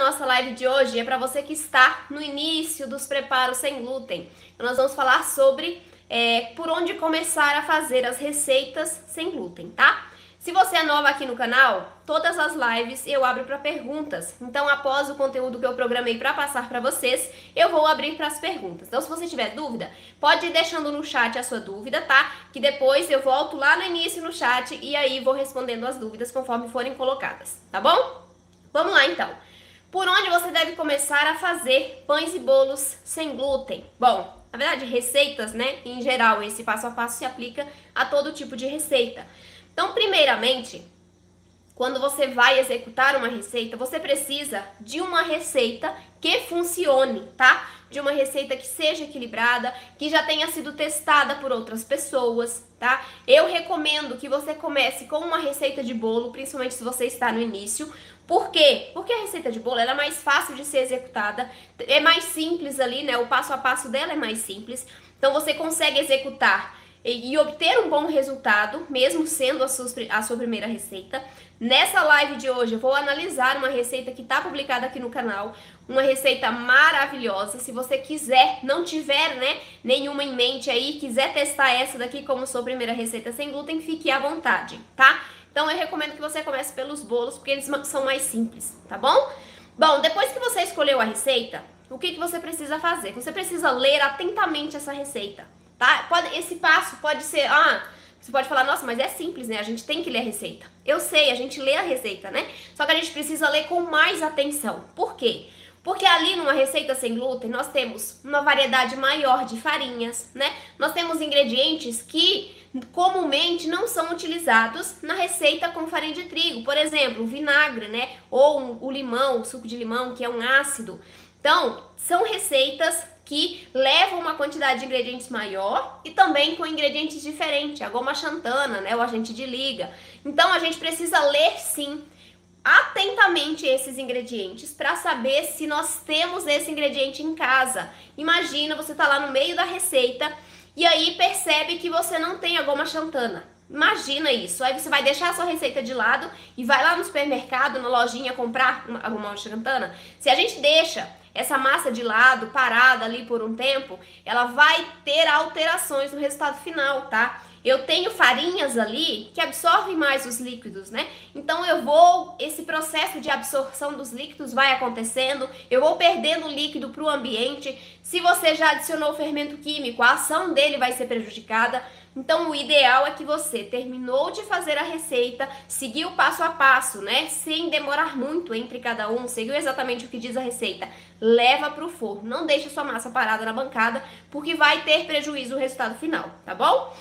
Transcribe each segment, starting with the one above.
nossa live de hoje é para você que está no início dos preparos sem glúten. Então, nós vamos falar sobre por onde começar a fazer as receitas sem glúten, tá? Se você é nova aqui no canal, todas as lives eu abro para perguntas. Então, após o conteúdo que eu programei para passar para vocês, eu vou abrir para as perguntas. Então, se você tiver dúvida, pode ir deixando no chat a sua dúvida, tá? Que depois eu volto lá no início no chat e aí vou respondendo as dúvidas conforme forem colocadas, tá bom? Vamos lá, então. Por onde você deve começar a fazer pães e bolos sem glúten? Bom, na verdade, receitas, né? Em geral, esse passo a passo se aplica a todo tipo de receita. Então, primeiramente, quando você vai executar uma receita, você precisa de uma receita que funcione, tá? De uma receita que seja equilibrada, que já tenha sido testada por outras pessoas, tá? Eu recomendo que você comece com uma receita de bolo, principalmente se você está no início. Por quê? Porque a receita de bolo ela é mais fácil de ser executada, é mais simples ali, né? O passo a passo dela é mais simples. Então, você consegue executar e obter um bom resultado, mesmo sendo a sua primeira receita. Nessa live de hoje eu vou analisar uma receita que está publicada aqui no canal, uma receita maravilhosa. Se você quiser, não tiver, né, nenhuma em mente aí, quiser testar essa daqui como sua primeira receita sem glúten, fique à vontade, tá? Então eu recomendo que você comece pelos bolos, porque eles são mais simples, tá bom? Bom, depois que você escolheu a receita, o que você precisa fazer? Você precisa ler atentamente essa receita. Tá? Esse passo pode ser, você pode falar, nossa, mas é simples, né? A gente tem que ler a receita. Eu sei, a gente lê a receita, né? Só que a gente precisa ler com mais atenção. Por quê? Porque ali numa receita sem glúten, nós temos uma variedade maior de farinhas, né? Nós temos ingredientes que comumente não são utilizados na receita com farinha de trigo. Por exemplo, o vinagre, né? Ou o limão, o suco de limão, que é um ácido. Então, são receitas que levam uma quantidade de ingredientes maior e também com ingredientes diferentes, a goma xantana, né, o agente de liga. Então, a gente precisa ler, sim, atentamente esses ingredientes para saber se nós temos esse ingrediente em casa. Imagina, você tá lá no meio da receita e aí percebe que você não tem a goma xantana. Imagina isso, aí você vai deixar a sua receita de lado e vai lá no supermercado, na lojinha, comprar a goma xantana. Se a gente deixa essa massa de lado, parada ali por um tempo, ela vai ter alterações no resultado final, tá? Eu tenho farinhas ali que absorvem mais os líquidos, né? Então esse processo de absorção dos líquidos vai acontecendo, eu vou perdendo líquido para o ambiente. Se você já adicionou fermento químico, a ação dele vai ser prejudicada. Então, o ideal é que você terminou de fazer a receita, seguiu passo a passo, né? Sem demorar muito entre cada um, seguiu exatamente o que diz a receita. Leva para o forno, não deixe sua massa parada na bancada, porque vai ter prejuízo no resultado final, tá bom?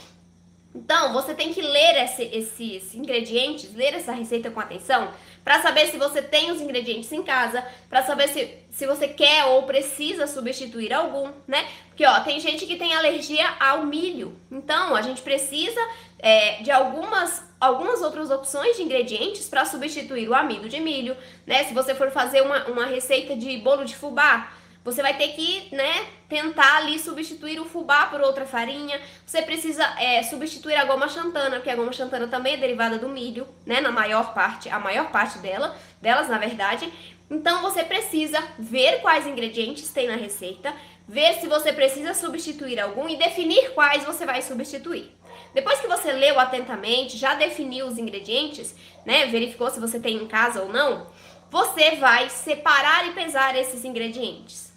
Então, você tem que ler esses ingredientes, ler essa receita com atenção, para saber se você tem os ingredientes em casa, para saber se você quer ou precisa substituir algum, né? Porque, ó, tem gente que tem alergia ao milho. Então, a gente precisa de algumas outras opções de ingredientes para substituir o amido de milho, né? Se você for fazer uma receita de bolo de fubá, você vai ter que, né, tentar ali substituir o fubá por outra farinha. Você precisa substituir a goma xantana, porque a goma xantana também é derivada do milho, né, a maior parte delas, na verdade. Então, você precisa ver quais ingredientes tem na receita, ver se você precisa substituir algum e definir quais você vai substituir. Depois que você leu atentamente, já definiu os ingredientes, né, verificou se você tem em casa ou não, você vai separar e pesar esses ingredientes.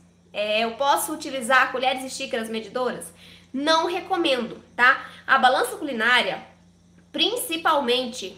Eu posso utilizar colheres e xícaras medidoras? Não recomendo, tá? A balança culinária, principalmente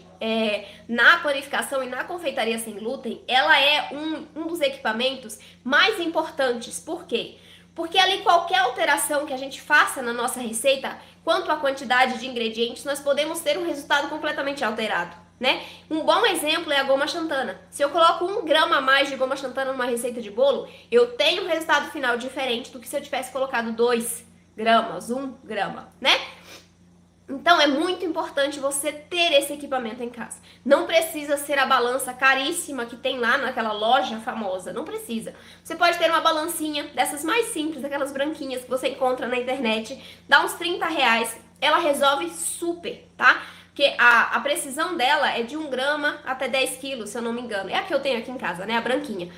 na panificação e na confeitaria sem glúten, ela é um dos equipamentos mais importantes. Por quê? Porque ali qualquer alteração que a gente faça na nossa receita, quanto à quantidade de ingredientes, nós podemos ter um resultado completamente alterado, né? Um bom exemplo é a goma xantana. Se eu coloco 1 grama a mais de goma xantana numa receita de bolo, eu tenho um resultado final diferente do que se eu tivesse colocado 2 gramas, 1 grama, né? Então, é muito importante você ter esse equipamento em casa. Não precisa ser a balança caríssima que tem lá naquela loja famosa. Não precisa. Você pode ter uma balancinha dessas mais simples, aquelas branquinhas que você encontra na internet. Dá uns R$30. Ela resolve super, tá? Porque a precisão dela é de 1 grama até 10 quilos, se eu não me engano. É a que eu tenho aqui em casa, né? A branquinha.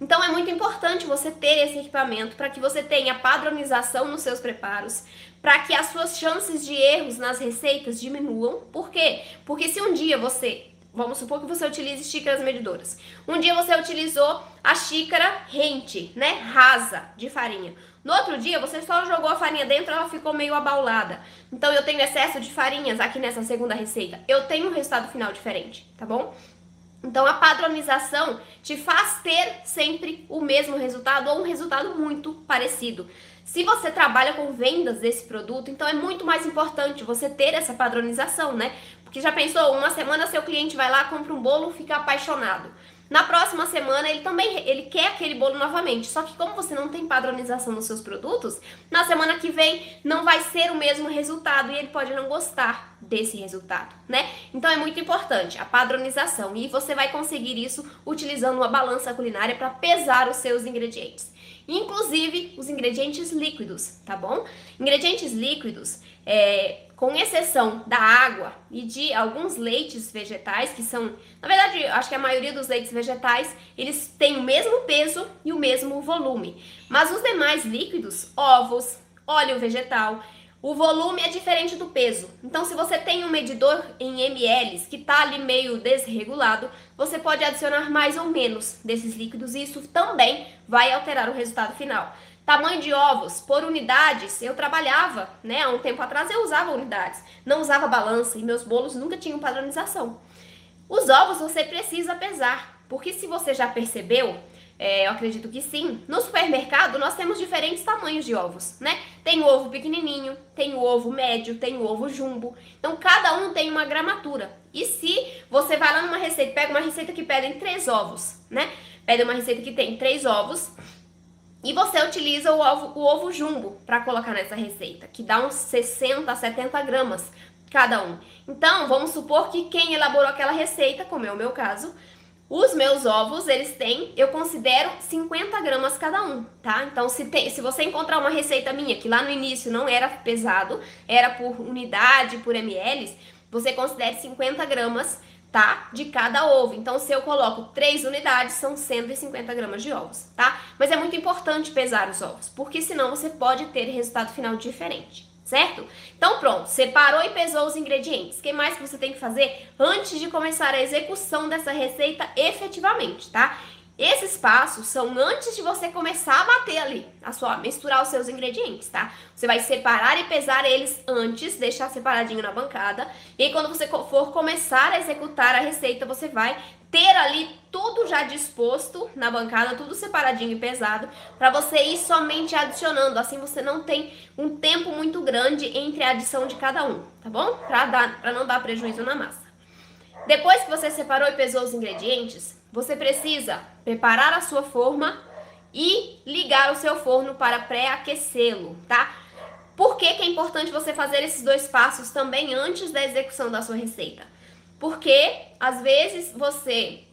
Então é muito importante você ter esse equipamento para que você tenha padronização nos seus preparos, para que as suas chances de erros nas receitas diminuam. Por quê? Porque se um dia vamos supor que você utilize xícaras medidoras. Um dia você utilizou a xícara rente, né, rasa de farinha. No outro dia você só jogou a farinha dentro, ela ficou meio abaulada. Então eu tenho excesso de farinhas aqui nessa segunda receita. Eu tenho um resultado final diferente, tá bom? Então a padronização te faz ter sempre o mesmo resultado ou um resultado muito parecido. Se você trabalha com vendas desse produto, então é muito mais importante você ter essa padronização, né? Porque já pensou, uma semana seu cliente vai lá, compra um bolo, fica apaixonado. Na próxima semana ele quer aquele bolo novamente. Só que como você não tem padronização nos seus produtos, na semana que vem não vai ser o mesmo resultado e ele pode não gostar desse resultado, né? Então é muito importante a padronização e você vai conseguir isso utilizando uma balança culinária para pesar os seus ingredientes. Inclusive os ingredientes líquidos, tá bom? Ingredientes líquidos, com exceção da água e de alguns leites vegetais, que são, na verdade, acho que a maioria dos leites vegetais, eles têm o mesmo peso e o mesmo volume. Mas os demais líquidos, ovos, óleo vegetal, o volume é diferente do peso. Então, se você tem um medidor em ml que está ali meio desregulado, você pode adicionar mais ou menos desses líquidos e isso também vai alterar o resultado final. Tamanho de ovos por unidades, eu trabalhava, né, há um tempo atrás eu usava unidades, não usava balança e meus bolos nunca tinham padronização. Os ovos você precisa pesar, porque se você já percebeu, eu acredito que sim, no supermercado nós temos diferentes tamanhos de ovos, né? Tem o ovo pequenininho, tem o ovo médio, tem o ovo jumbo, então cada um tem uma gramatura. E se você vai lá numa receita, pega uma receita que pedem 3 ovos, né? Pede uma receita que tem 3 ovos, e você utiliza o ovo jumbo para colocar nessa receita, que dá uns 60 a 70 gramas cada um. Então, vamos supor que quem elaborou aquela receita, como é o meu caso, os meus ovos, eles têm, eu considero 50 gramas cada um, tá? Então, se você encontrar uma receita minha, que lá no início não era pesado, era por unidade, por ml, você considere 50 gramas, tá? De cada ovo. Então, se eu coloco 3 unidades, são 150 gramas de ovos, tá? Mas é muito importante pesar os ovos, porque senão você pode ter resultado final diferente, certo? Então, pronto, separou e pesou os ingredientes. O que mais que você tem que fazer antes de começar a execução dessa receita efetivamente, tá? Esses passos são antes de você começar a bater ali, misturar os seus ingredientes, tá? Você vai separar e pesar eles antes, deixar separadinho na bancada. E aí, quando você for começar a executar a receita, você vai ter ali tudo já disposto na bancada, tudo separadinho e pesado, para você ir somente adicionando. Assim você não tem um tempo muito grande entre a adição de cada um, tá bom? Para não dar prejuízo na massa. Depois que você separou e pesou os ingredientes, você precisa preparar a sua forma e ligar o seu forno para pré-aquecê-lo, tá? Por que que é importante você fazer esses 2 passos também antes da execução da sua receita? Porque, às vezes, você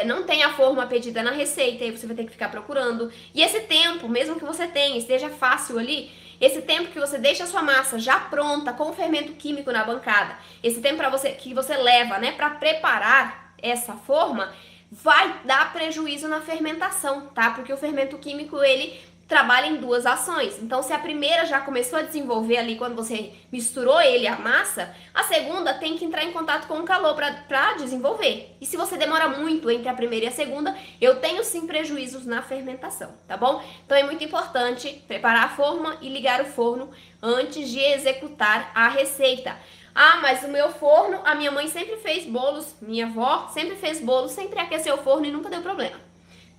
não tem a forma pedida na receita, aí você vai ter que ficar procurando. E esse tempo, mesmo que você tenha, esteja fácil ali, esse tempo que você deixa a sua massa já pronta, com o fermento químico na bancada, esse tempo que você leva, né, para preparar essa forma, vai dar prejuízo na fermentação, tá? Porque o fermento químico, ele trabalha em 2 ações. Então, se a primeira já começou a desenvolver ali quando você misturou ele à massa, a segunda tem que entrar em contato com o calor para desenvolver. E se você demora muito entre a primeira e a segunda, eu tenho sim prejuízos na fermentação, tá bom? Então, é muito importante preparar a forma e ligar o forno antes de executar a receita. Ah, mas o meu forno, a minha mãe sempre fez bolos, minha avó sempre fez bolos sem pré-aquecer o forno e nunca deu problema.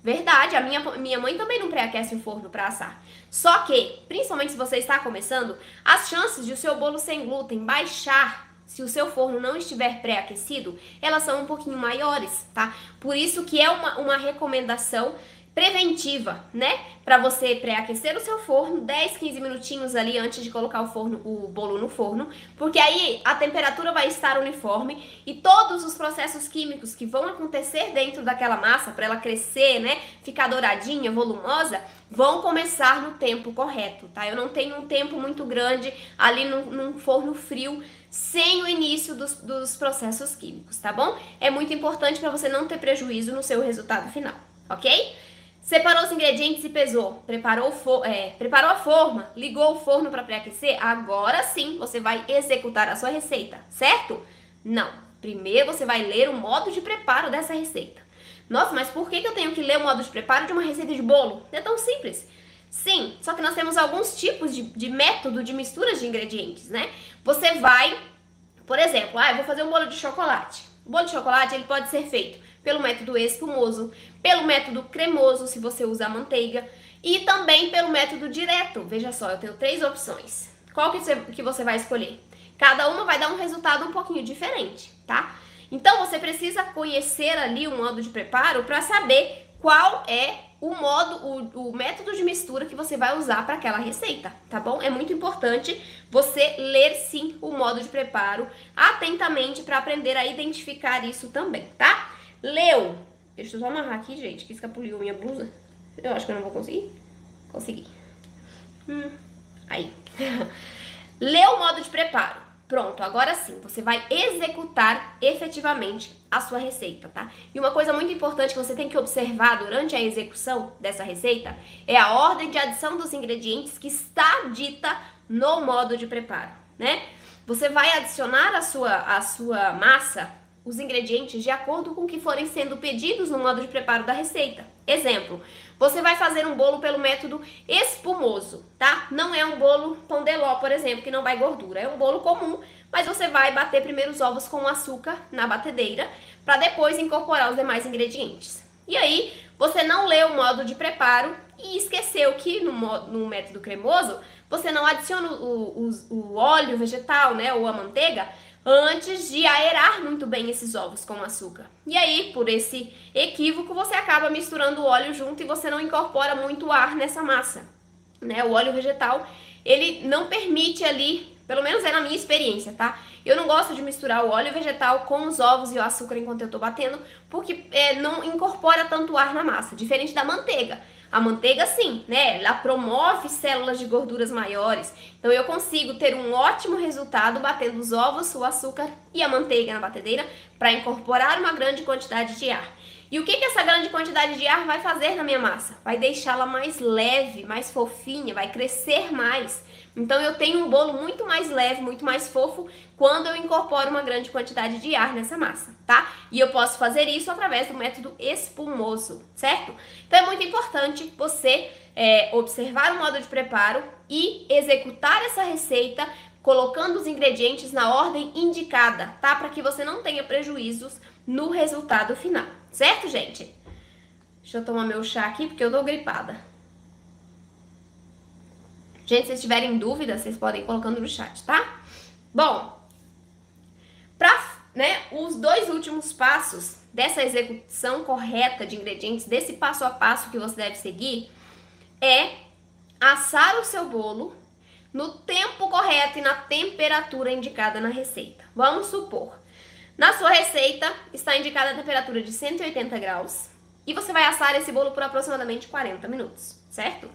Verdade, a minha mãe também não pré-aquece o forno para assar. Só que, principalmente se você está começando, as chances de o seu bolo sem glúten baixar se o seu forno não estiver pré-aquecido, elas são um pouquinho maiores, tá? Por isso que é uma recomendação preventiva, né? Para você pré-aquecer o seu forno 10, 15 minutinhos ali antes de colocar o bolo no forno, porque aí a temperatura vai estar uniforme e todos os processos químicos que vão acontecer dentro daquela massa para ela crescer, né? Ficar douradinha, volumosa, vão começar no tempo correto, tá? Eu não tenho um tempo muito grande ali num forno frio sem o início dos processos químicos, tá bom? É muito importante para você não ter prejuízo no seu resultado final, ok? Separou os ingredientes e pesou. Preparou a forma, ligou o forno para pré-aquecer. Agora sim você vai executar a sua receita, certo? Não. Primeiro você vai ler o modo de preparo dessa receita. Nossa, mas por que eu tenho que ler o modo de preparo de uma receita de bolo? É tão simples. Sim, só que nós temos alguns tipos de método de misturas de ingredientes, né? Você vai, por exemplo, eu vou fazer um bolo de chocolate. O bolo de chocolate ele pode ser feito pelo método espumoso, pelo método cremoso, se você usa a manteiga, e também pelo método direto. Veja só, eu tenho 3 opções. Qual que você vai escolher? Cada uma vai dar um resultado um pouquinho diferente, tá? Então, você precisa conhecer ali o modo de preparo para saber qual é o método de mistura que você vai usar para aquela receita, tá bom? É muito importante você ler sim o modo de preparo atentamente para aprender a identificar isso também, tá? Leu. Deixa eu só amarrar aqui, gente, que escapuliu minha blusa. Eu acho que eu não vou conseguir. Consegui. Aí. Leu o modo de preparo. Pronto, agora sim, você vai executar efetivamente a sua receita, tá? E uma coisa muito importante que você tem que observar durante a execução dessa receita é a ordem de adição dos ingredientes que está dita no modo de preparo, né? Você vai adicionar a sua massa, os ingredientes, de acordo com o que forem sendo pedidos no modo de preparo da receita. Exemplo, você vai fazer um bolo pelo método espumoso, tá? Não é um bolo pão de ló, por exemplo, que não vai gordura. É um bolo comum, mas você vai bater primeiro os ovos com açúcar na batedeira, para depois incorporar os demais ingredientes. E aí, você não leu o modo de preparo e esqueceu que no método cremoso, você não adiciona o óleo vegetal, né, ou a manteiga, antes de aerar muito bem esses ovos com açúcar. E aí, por esse equívoco, você acaba misturando o óleo junto e você não incorpora muito ar nessa massa, né? O óleo vegetal, ele não permite ali, pelo menos é na minha experiência, tá? Eu não gosto de misturar o óleo vegetal com os ovos e o açúcar enquanto eu tô batendo, porque não incorpora tanto ar na massa, diferente da manteiga. A manteiga, sim, né? Ela promove células de gorduras maiores. Então, eu consigo ter um ótimo resultado batendo os ovos, o açúcar e a manteiga na batedeira para incorporar uma grande quantidade de ar. E o que essa grande quantidade de ar vai fazer na minha massa? Vai deixá-la mais leve, mais fofinha, vai crescer mais. Então, eu tenho um bolo muito mais leve, muito mais fofo quando eu incorporo uma grande quantidade de ar nessa massa, tá? E eu posso fazer isso através do método espumoso, certo? Então, é muito importante você observar o modo de preparo e executar essa receita colocando os ingredientes na ordem indicada, tá? Para que você não tenha prejuízos no resultado final, certo, gente? Deixa eu tomar meu chá aqui porque eu tô gripada. Gente, se vocês tiverem dúvida, vocês podem ir colocando no chat, tá? Bom, os 2 últimos passos dessa execução correta de ingredientes, desse passo a passo que você deve seguir, é assar o seu bolo no tempo correto e na temperatura indicada na receita. Vamos supor, na sua receita está indicada a temperatura de 180 graus e você vai assar esse bolo por aproximadamente 40 minutos, certo?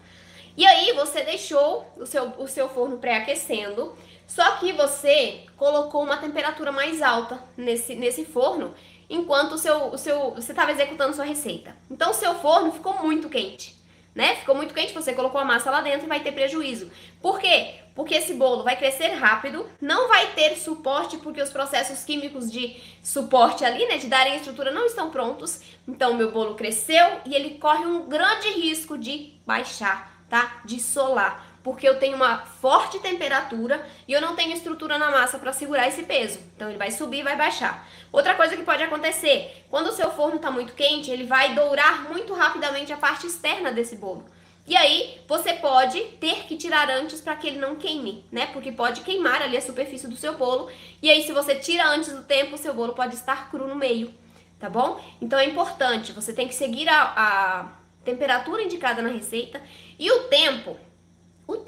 E aí você deixou o seu forno pré-aquecendo, só que você colocou uma temperatura mais alta nesse forno enquanto você estava executando sua receita. Então o seu forno ficou muito quente, né? Ficou muito quente, você colocou a massa lá dentro e vai ter prejuízo. Por quê? Porque esse bolo vai crescer rápido, não vai ter suporte porque os processos químicos de suporte ali, né, de darem estrutura não estão prontos. Então o meu bolo cresceu e ele corre um grande risco de baixar, tá? De solar, porque eu tenho uma forte temperatura e eu não tenho estrutura na massa para segurar esse peso. Então ele vai subir e vai baixar. Outra coisa que pode acontecer, quando o seu forno está muito quente, ele vai dourar muito rapidamente a parte externa desse bolo. E aí você pode ter que tirar antes para que ele não queime, né? Porque pode queimar ali a superfície do seu bolo. E aí se você tira antes do tempo, o seu bolo pode estar cru no meio, tá bom? Então é importante, você tem que seguir a temperatura indicada na receita. E o tempo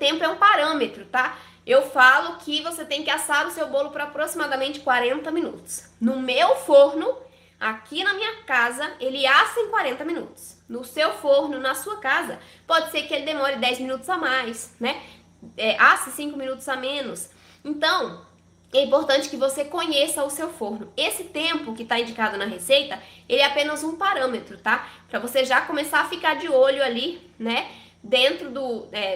é um parâmetro, tá? Eu falo que você tem que assar o seu bolo por aproximadamente 40 minutos. No meu forno, aqui na minha casa, ele assa em 40 minutos. No seu forno, na sua casa, pode ser que ele demore 10 minutos a mais, né? Asse 5 minutos a menos. Então, é importante que você conheça o seu forno. Esse tempo que está indicado na receita, ele é apenas um parâmetro, tá? Para você já começar a ficar de olho ali, né? Dentro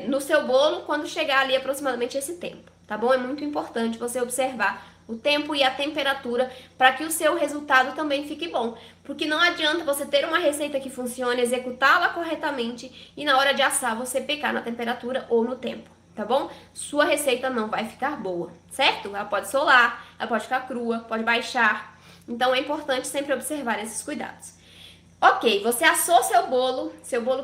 no seu bolo, quando chegar ali aproximadamente esse tempo, tá bom? É muito importante você observar o tempo e a temperatura para que o seu resultado também fique bom. Porque não adianta você ter uma receita que funcione, executá-la corretamente e na hora de assar você pecar na temperatura ou no tempo, tá bom? Sua receita não vai ficar boa, certo? Ela pode solar, ela pode ficar crua, pode baixar. Então é importante sempre observar esses cuidados. Ok, você assou seu bolo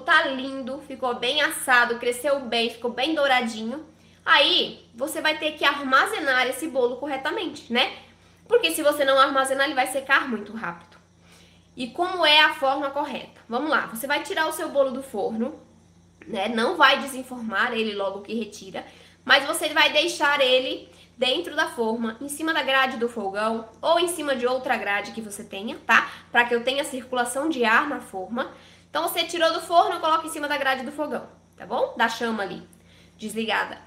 tá lindo, ficou bem assado, cresceu bem, ficou bem douradinho. Aí, você vai ter que armazenar esse bolo corretamente, né? Porque se você não armazenar, ele vai secar muito rápido. E como é a forma correta? Vamos lá, você vai tirar o seu bolo do forno, né? Não vai desenformar ele logo que retira, mas você vai deixar ele dentro da forma, em cima da grade do fogão ou em cima de outra grade que você tenha, tá? Para que eu tenha circulação de ar na forma. Então você tirou do forno, coloca em cima da grade do fogão, tá bom? Da chama ali, desligada.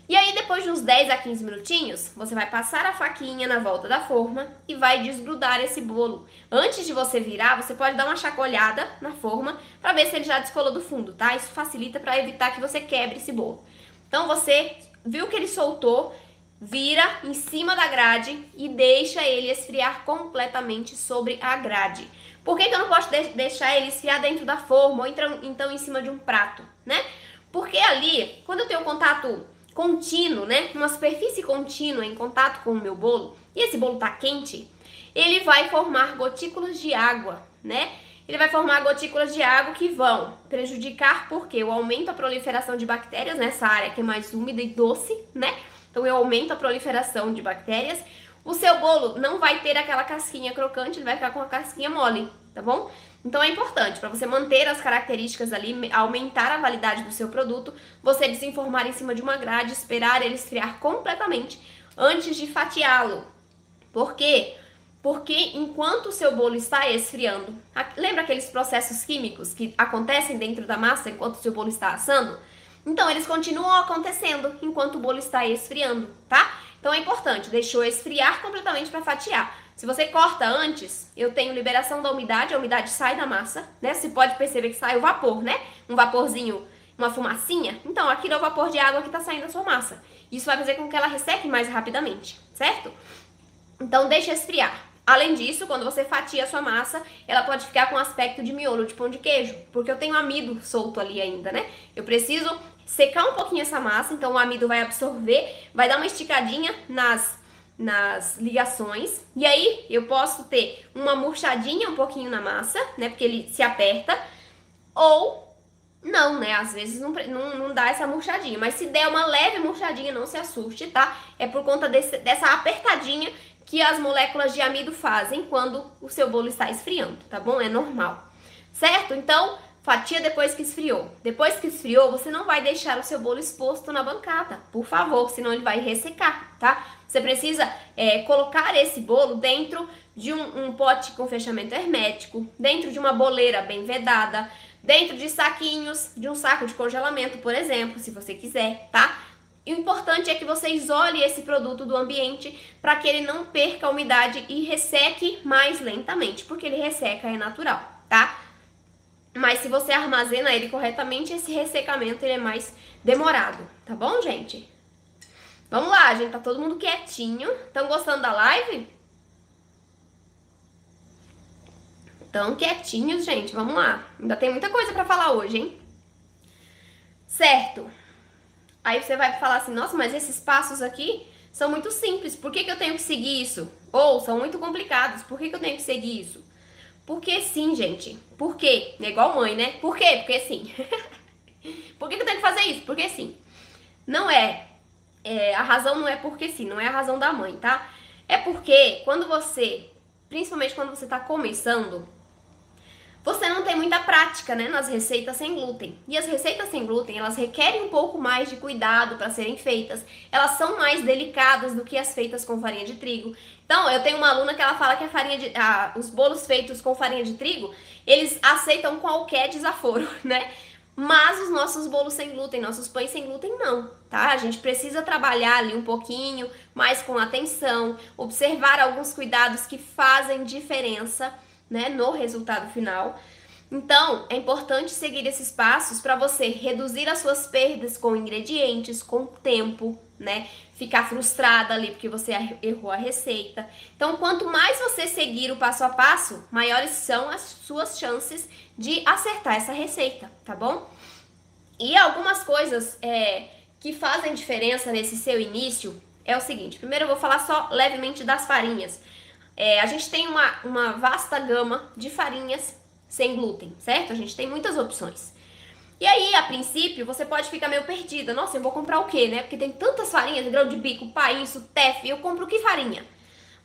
E aí depois de uns 10 a 15 minutinhos, você vai passar a faquinha na volta da forma e vai desgrudar esse bolo. Antes de você virar, você pode dar uma chacoalhada na forma para ver se ele já descolou do fundo, tá? Isso facilita para evitar que você quebre esse bolo. Então você viu que ele soltou, vira em cima da grade e deixa ele esfriar completamente sobre a grade. Por que eu não posso deixar ele esfriar dentro da forma ou então em cima de um prato, né? Porque ali, quando eu tenho contato contínuo, né? Uma superfície contínua em contato com o meu bolo, e esse bolo tá quente, ele vai formar gotículas de água, né? Ele vai formar gotículas de água que vão prejudicar, porque eu aumento a proliferação de bactérias nessa área que é mais úmida e doce, né? Então eu aumento a proliferação de bactérias. O seu bolo não vai ter aquela casquinha crocante, ele vai ficar com a casquinha mole, tá bom? Então é importante, para você manter as características ali, aumentar a validade do seu produto, você desenformar em cima de uma grade, esperar ele esfriar completamente antes de fatiá-lo. Por quê? Porque enquanto o seu bolo está esfriando, lembra aqueles processos químicos que acontecem dentro da massa enquanto o seu bolo está assando? Então eles continuam acontecendo enquanto o bolo está esfriando, tá? Então é importante, deixou esfriar completamente para fatiar. Se você corta antes, eu tenho liberação da umidade, a umidade sai da massa, né? Você pode perceber que sai o vapor, né? Um vaporzinho, uma fumacinha. Então, aquilo é o vapor de água que está saindo da sua massa. Isso vai fazer com que ela resseque mais rapidamente, certo? Então, deixa esfriar. Além disso, quando você fatia a sua massa, ela pode ficar com aspecto de miolo de pão de queijo, porque eu tenho amido solto ali ainda, né? Eu preciso secar um pouquinho essa massa, então o amido vai absorver, vai dar uma esticadinha nas ligações, e aí eu posso ter uma murchadinha um pouquinho na massa, né, porque ele se aperta, ou não, né, às vezes não dá essa murchadinha, mas se der uma leve murchadinha, não se assuste, tá? É por conta dessa apertadinha que as moléculas de amido fazem quando o seu bolo está esfriando, tá bom? É normal, certo? Então, fatia depois que esfriou. Depois que esfriou, você não vai deixar o seu bolo exposto na bancada, por favor, senão ele vai ressecar, tá? Você precisa colocar esse bolo dentro de um pote com fechamento hermético, dentro de uma boleira bem vedada, dentro de saquinhos, de um saco de congelamento, por exemplo, se você quiser, tá? E o importante é que você isole esse produto do ambiente para que ele não perca a umidade e resseque mais lentamente, porque ele resseca, é natural, tá? Mas se você armazena ele corretamente, esse ressecamento ele é mais demorado, tá bom, gente? Vamos lá, gente, tá todo mundo quietinho. Estão gostando da live? Tão quietinhos, gente, vamos lá. Ainda tem muita coisa pra falar hoje, hein? Certo. Aí você vai falar assim, nossa, mas esses passos aqui são muito simples, por que eu tenho que seguir isso? Ou são muito complicados, por que eu tenho que seguir isso? Porque sim, gente. Por quê? É igual mãe, né? Por quê? Porque sim. Por que eu tenho que fazer isso? Porque sim. Não a razão não é porque sim, não é a razão da mãe, tá? É porque quando você, principalmente quando você tá começando, você não tem muita prática, né, nas receitas sem glúten. E as receitas sem glúten, elas requerem um pouco mais de cuidado para serem feitas. Elas são mais delicadas do que as feitas com farinha de trigo. Então, eu tenho uma aluna que ela fala que os bolos feitos com farinha de trigo, eles aceitam qualquer desaforo, né? Mas os nossos bolos sem glúten, nossos pães sem glúten não, tá? A gente precisa trabalhar ali um pouquinho, mais com atenção, observar alguns cuidados que fazem diferença, né, no resultado final. Então, é importante seguir esses passos para você reduzir as suas perdas com ingredientes, com tempo, né? Ficar frustrada ali porque você errou a receita. Então, quanto mais você seguir o passo a passo, maiores são as suas chances de acertar essa receita, tá bom? E algumas coisas que fazem diferença nesse seu início é o seguinte. Primeiro eu vou falar só levemente das farinhas. A gente tem uma vasta gama de farinhas sem glúten, certo? A gente tem muitas opções. E aí, a princípio, você pode ficar meio perdida. Nossa, eu vou comprar o quê, né? Porque tem tantas farinhas, grão de bico, painço, teff, eu compro que farinha?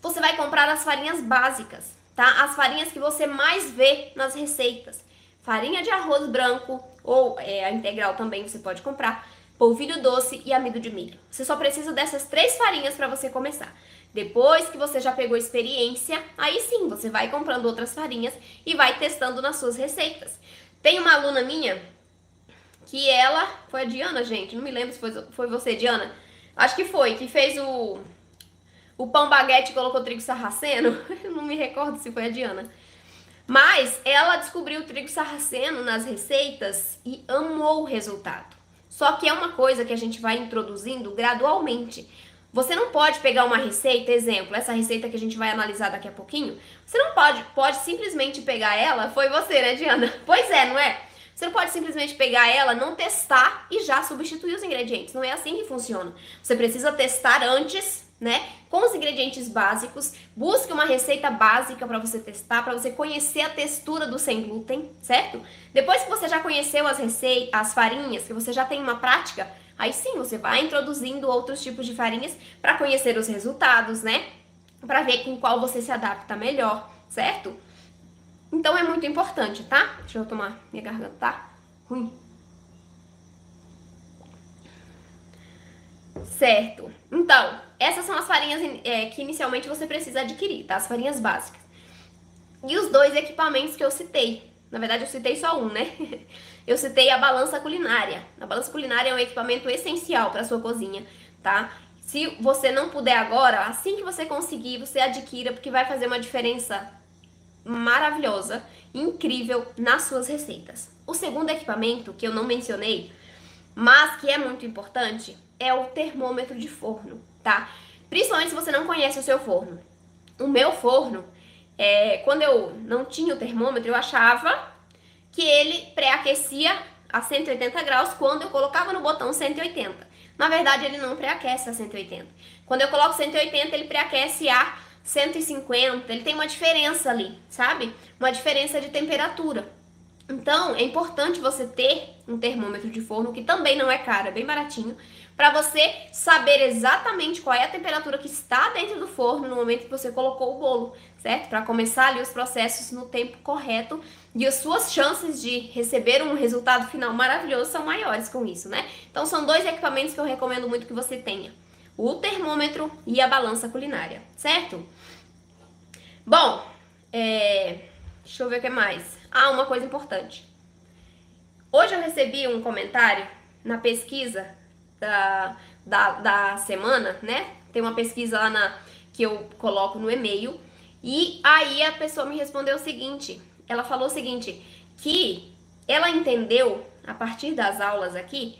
Você vai comprar as farinhas básicas, tá? As farinhas que você mais vê nas receitas. Farinha de arroz branco, ou a integral também você pode comprar, polvilho doce e amido de milho. Você só precisa dessas 3 farinhas para você começar. Depois que você já pegou experiência, aí sim, você vai comprando outras farinhas e vai testando nas suas receitas. Tem uma aluna minha que ela... Foi a Diana, gente? Não me lembro se foi você, Diana. Acho que foi, que fez o pão baguete e colocou trigo sarraceno. Eu não me recordo se foi a Diana. Mas ela descobriu o trigo sarraceno nas receitas e amou o resultado. Só que é uma coisa que a gente vai introduzindo gradualmente. Você não pode pegar uma receita, exemplo, essa receita que a gente vai analisar daqui a pouquinho, você não pode simplesmente pegar ela, foi você, né, Diana? Pois é, não é? Você não pode simplesmente pegar ela, não testar e já substituir os ingredientes. Não é assim que funciona. Você precisa testar antes, né, com os ingredientes básicos. Busque uma receita básica para você testar, para você conhecer a textura do sem glúten, certo? Depois que você já conheceu as receitas, as farinhas, que você já tem uma prática, aí sim, você vai introduzindo outros tipos de farinhas para conhecer os resultados, né? Para ver com qual você se adapta melhor, certo? Então é muito importante, tá? Deixa eu tomar, minha garganta tá ruim. Certo. Então, essas são as farinhas que inicialmente você precisa adquirir, tá? As farinhas básicas. E os 2 equipamentos que eu citei. Na verdade, eu citei só um, né? Eu citei a balança culinária. A balança culinária é um equipamento essencial para sua cozinha, tá? Se você não puder agora, assim que você conseguir, você adquira, porque vai fazer uma diferença maravilhosa, incrível nas suas receitas. O segundo equipamento, que eu não mencionei, mas que é muito importante, é o termômetro de forno, tá? Principalmente se você não conhece o seu forno. O meu forno, quando eu não tinha o termômetro, eu achava que ele pré-aquecia a 180 graus quando eu colocava no botão 180. Na verdade, ele não pré-aquece a 180. Quando eu coloco 180, ele pré-aquece a 150. Ele tem uma diferença ali, sabe? Uma diferença de temperatura. Então, é importante você ter um termômetro de forno, que também não é caro, é bem baratinho, para você saber exatamente qual é a temperatura que está dentro do forno no momento que você colocou o bolo, certo? Para começar ali os processos no tempo correto e as suas chances de receber um resultado final maravilhoso são maiores com isso, né? Então, são 2 equipamentos que eu recomendo muito que você tenha. O termômetro e a balança culinária, certo? Bom, deixa eu ver o que mais. Ah, uma coisa importante. Hoje eu recebi um comentário na pesquisa da semana, né? Tem uma pesquisa lá que eu coloco no e-mail. E aí a pessoa me respondeu o seguinte. Ela falou o seguinte, que ela entendeu, a partir das aulas aqui,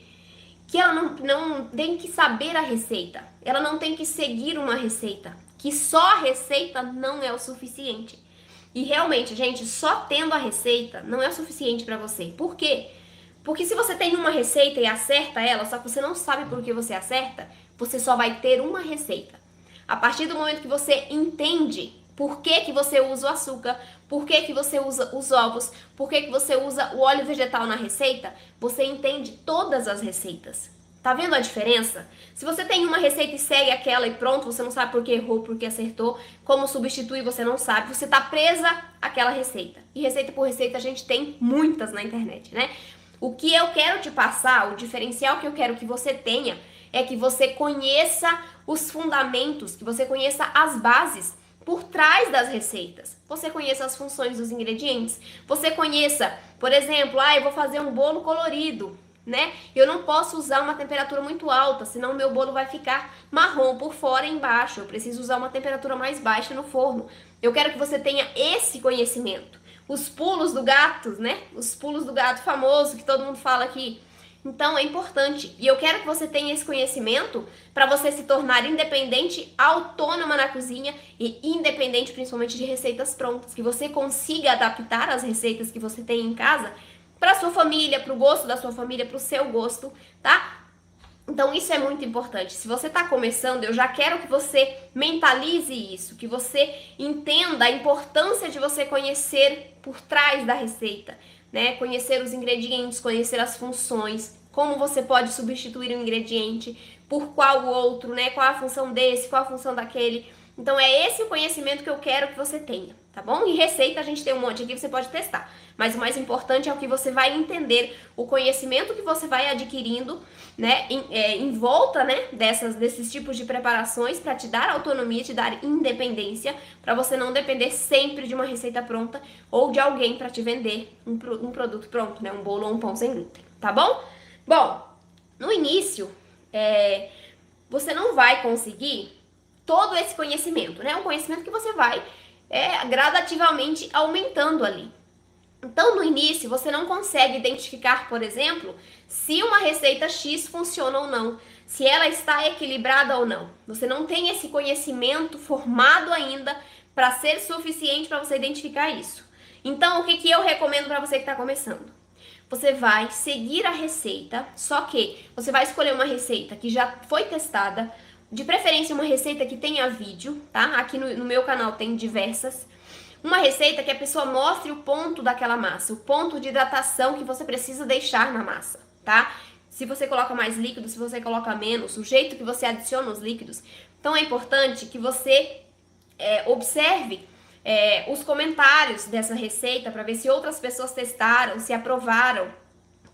que ela não tem que saber a receita. Ela não tem que seguir uma receita. Que só a receita não é o suficiente. E realmente, gente, só tendo a receita não é o suficiente para você. Por quê? Porque se você tem uma receita e acerta ela, só que você não sabe por que você acerta, você só vai ter uma receita. A partir do momento que você entende por que você usa o açúcar, por que você usa os ovos, por que você usa o óleo vegetal na receita, você entende todas as receitas. Tá vendo a diferença? Se você tem uma receita e segue aquela e pronto, você não sabe por que errou, por que acertou, como substituir você não sabe, você tá presa àquela receita. E receita por receita a gente tem muitas na internet, né? O que eu quero te passar, o diferencial que eu quero que você tenha, é que você conheça os fundamentos, que você conheça as bases, por trás das receitas. Você conheça as funções dos ingredientes, você conheça, por exemplo, eu vou fazer um bolo colorido, né? Eu não posso usar uma temperatura muito alta, senão o meu bolo vai ficar marrom por fora e embaixo. Eu preciso usar uma temperatura mais baixa no forno. Eu quero que você tenha esse conhecimento. Os pulos do gato, né? Os pulos do gato famoso que todo mundo fala aqui. Então é importante. E eu quero que você tenha esse conhecimento para você se tornar independente, autônoma na cozinha e independente principalmente de receitas prontas. Que você consiga adaptar as receitas que você tem em casa para sua família, para o gosto da sua família, para o seu gosto, tá? Então isso é muito importante. Se você está começando, eu já quero que você mentalize isso, que você entenda a importância de você conhecer por trás da receita, né? Conhecer os ingredientes, conhecer as funções, como você pode substituir um ingrediente, por qual outro, né? Qual a função desse, qual a função daquele. Então é esse o conhecimento que eu quero que você tenha, tá bom? E receita a gente tem um monte aqui, você pode testar. Mas o mais importante é o que você vai entender, o conhecimento que você vai adquirindo, né, em volta, né, desses tipos de preparações para te dar autonomia, te dar independência, para você não depender sempre de uma receita pronta ou de alguém para te vender um produto pronto, né, um bolo ou um pão sem glúten, tá bom? Bom, no início, você não vai conseguir todo esse conhecimento, né, um conhecimento que você vai gradativamente aumentando ali. Então, no início, você não consegue identificar, por exemplo, se uma receita X funciona ou não, se ela está equilibrada ou não. Você não tem esse conhecimento formado ainda para ser suficiente para você identificar isso. Então, o que eu recomendo para você que está começando? Você vai seguir a receita, só que você vai escolher uma receita que já foi testada, de preferência uma receita que tenha vídeo, tá? Aqui no meu canal tem diversas. Uma receita que a pessoa mostre o ponto daquela massa, o ponto de hidratação que você precisa deixar na massa, tá? Se você coloca mais líquido, se você coloca menos, o jeito que você adiciona os líquidos. Então é importante que você observe os comentários dessa receita para ver se outras pessoas testaram, se aprovaram,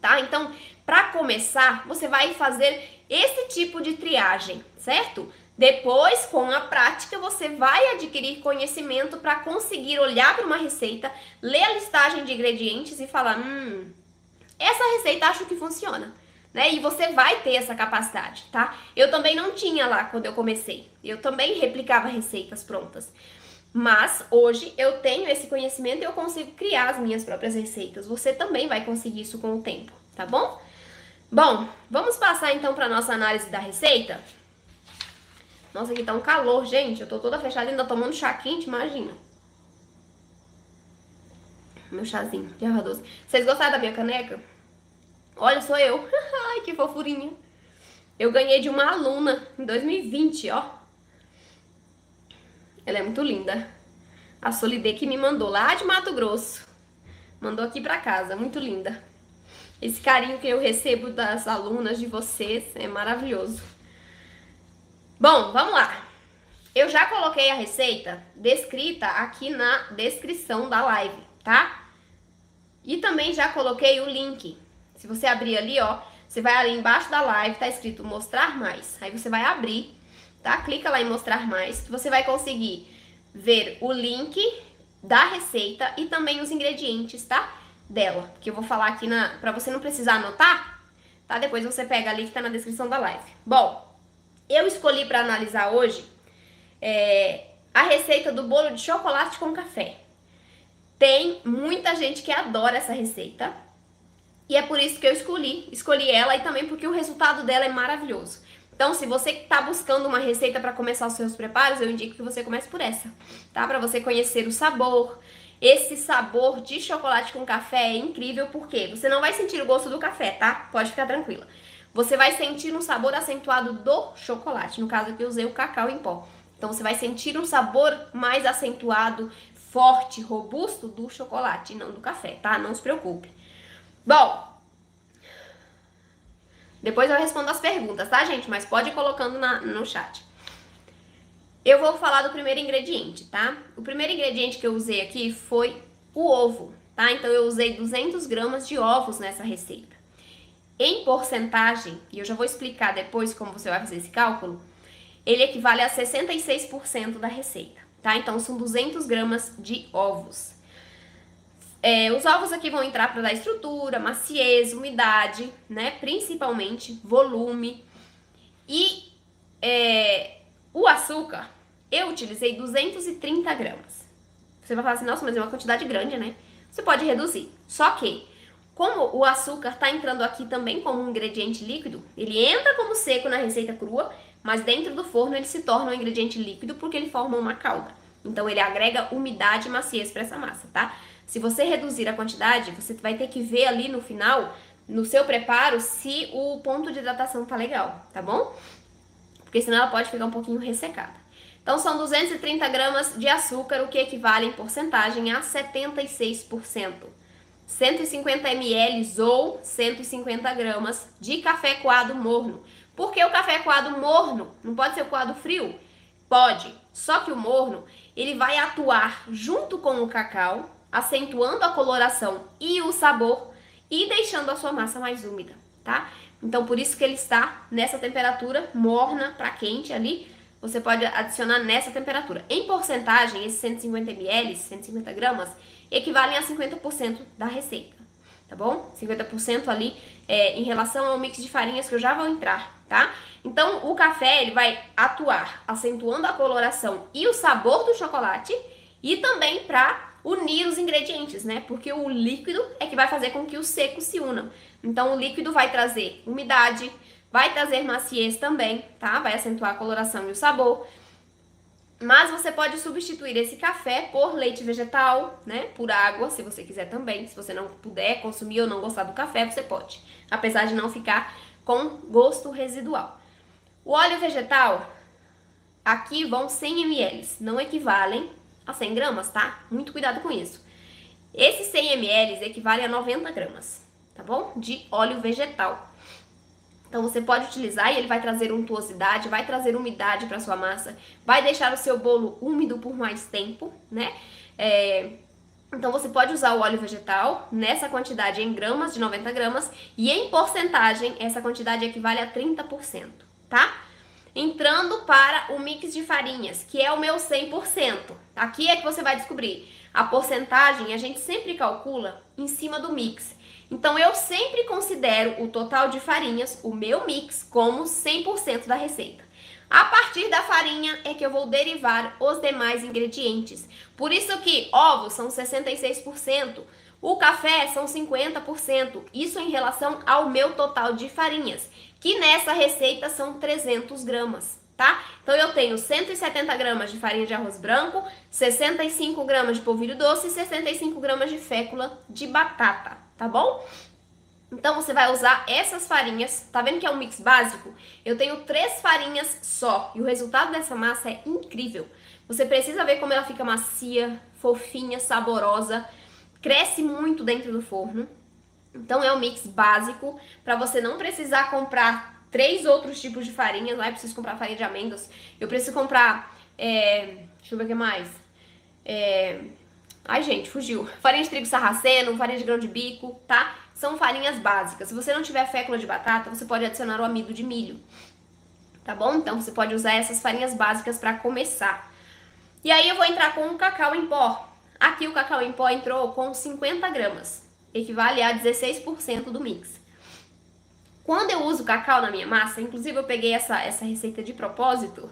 tá? Então, para começar, você vai fazer esse tipo de triagem, certo? Depois, com a prática, você vai adquirir conhecimento para conseguir olhar para uma receita, ler a listagem de ingredientes e falar, essa receita acho que funciona, né? E você vai ter essa capacidade, tá? Eu também não tinha lá quando eu comecei. Eu também replicava receitas prontas. Mas hoje eu tenho esse conhecimento e eu consigo criar as minhas próprias receitas. Você também vai conseguir isso com o tempo, tá bom? Bom, vamos passar então para nossa análise da receita? Nossa, aqui tá um calor, gente. Eu tô toda fechada, ainda tomando chá quente, imagina. Meu chazinho de erva doce. Vocês gostaram da minha caneca? Olha, sou eu. Ai, que fofurinha. Eu ganhei de uma aluna em 2020, ó. Ela é muito linda. A Solidê que me mandou lá de Mato Grosso. Mandou aqui pra casa, muito linda. Esse carinho que eu recebo das alunas de vocês é maravilhoso. Bom, vamos lá. Eu já coloquei a receita descrita aqui na descrição da live, tá? E também já coloquei o link. Se você abrir ali, ó, você vai ali embaixo da live, tá escrito mostrar mais. Aí você vai abrir, tá? Clica lá em mostrar mais, que você vai conseguir ver o link da receita e também os ingredientes, tá? Dela. Que eu vou falar aqui pra você não precisar anotar, tá? Depois você pega ali que tá na descrição da live. Bom, eu escolhi para analisar hoje a receita do bolo de chocolate com café. Tem muita gente que adora essa receita e é por isso que eu escolhi ela e também porque o resultado dela é maravilhoso. Então, se você está buscando uma receita para começar os seus preparos, eu indico que você comece por essa, tá? Para você conhecer o sabor. Esse sabor de chocolate com café é incrível porque você não vai sentir o gosto do café, tá? Pode ficar tranquila. Você vai sentir um sabor acentuado do chocolate. No caso aqui eu usei o cacau em pó. Então você vai sentir um sabor mais acentuado, forte, robusto do chocolate, não do café, tá? Não se preocupe. Bom, depois eu respondo as perguntas, tá, gente? Mas pode ir colocando no chat. Eu vou falar do primeiro ingrediente, tá? O primeiro ingrediente que eu usei aqui foi o ovo, tá? Então eu usei 200 gramas de ovos nessa receita. Em porcentagem, e eu já vou explicar depois como você vai fazer esse cálculo, ele equivale a 66% da receita. tá? Então, são 200 gramas de ovos. Os ovos aqui vão entrar para dar estrutura, maciez, umidade, né? Principalmente volume. E o açúcar, eu utilizei 230 gramas. Você vai falar assim, nossa, mas é uma quantidade grande, né? Você pode reduzir. Só que, como o açúcar está entrando aqui também como um ingrediente líquido, ele entra como seco na receita crua, mas dentro do forno ele se torna um ingrediente líquido porque ele forma uma calda. Então ele agrega umidade e maciez para essa massa, tá? Se você reduzir a quantidade, você vai ter que ver ali no final, no seu preparo, se o ponto de hidratação tá legal, tá bom? Porque senão ela pode ficar um pouquinho ressecada. Então são 230 gramas de açúcar, o que equivale em porcentagem a 76%. 150 ml ou 150 gramas de café coado morno. Por que o café coado morno? Não pode ser o coado frio? Pode, só que o morno, ele vai atuar junto com o cacau, acentuando a coloração e o sabor e deixando a sua massa mais úmida, tá? Então, por isso que ele está nessa temperatura morna para quente ali, você pode adicionar nessa temperatura. Em porcentagem, esses 150 ml, 150 gramas, equivalem a 50% da receita, tá bom? 50% ali em relação ao mix de farinhas que eu já vou entrar, tá? Então, o café, ele vai atuar acentuando a coloração e o sabor do chocolate e também para unir os ingredientes, né? Porque o líquido é que vai fazer com que os secos se unam. Então, o líquido vai trazer umidade, vai trazer maciez também, tá? Vai acentuar a coloração e o sabor. Mas você pode substituir esse café por leite vegetal, né? Por água, se você quiser também. Se você não puder consumir ou não gostar do café, você pode. Apesar de não ficar com gosto residual. O óleo vegetal, aqui vão 100 ml, não equivalem a 100 gramas, tá? Muito cuidado com isso. Esses 100 ml equivalem a 90 gramas, tá bom? De óleo vegetal. Então você pode utilizar e ele vai trazer untuosidade, vai trazer umidade para sua massa, vai deixar o seu bolo úmido por mais tempo, né? Então você pode usar o óleo vegetal nessa quantidade em gramas, de 90 gramas, e em porcentagem essa quantidade equivale a 30%, tá? Entrando para o mix de farinhas, que é o meu 100%. Aqui é que você vai descobrir. A porcentagem a gente sempre calcula em cima do mix. Então eu sempre considero o total de farinhas, o meu mix, como 100% da receita. A partir da farinha é que eu vou derivar os demais ingredientes. Por isso que ovos são 66%, o café são 50%. Isso em relação ao meu total de farinhas, que nessa receita são 300 gramas, tá? Então eu tenho 170 gramas de farinha de arroz branco, 65 gramas de polvilho doce e 65 gramas de fécula de batata, tá bom? Então você vai usar essas farinhas, tá vendo que é um mix básico? Eu tenho 3 farinhas só e o resultado dessa massa é incrível. Você precisa ver como ela fica macia, fofinha, saborosa, cresce muito dentro do forno. Então é um mix básico para você não precisar comprar 3 outros tipos de farinha. Não é preciso comprar farinha de amêndoas, eu preciso comprar, deixa eu ver o que mais. Ai gente, fugiu. Farinha de trigo sarraceno, farinha de grão de bico, tá? São farinhas básicas. Se você não tiver fécula de batata, você pode adicionar o amido de milho, tá bom? Então você pode usar essas farinhas básicas para começar. E aí eu vou entrar com o cacau em pó. Aqui o cacau em pó entrou com 50 gramas, equivale a 16% do mix. Quando eu uso cacau na minha massa, inclusive eu peguei essa receita de propósito,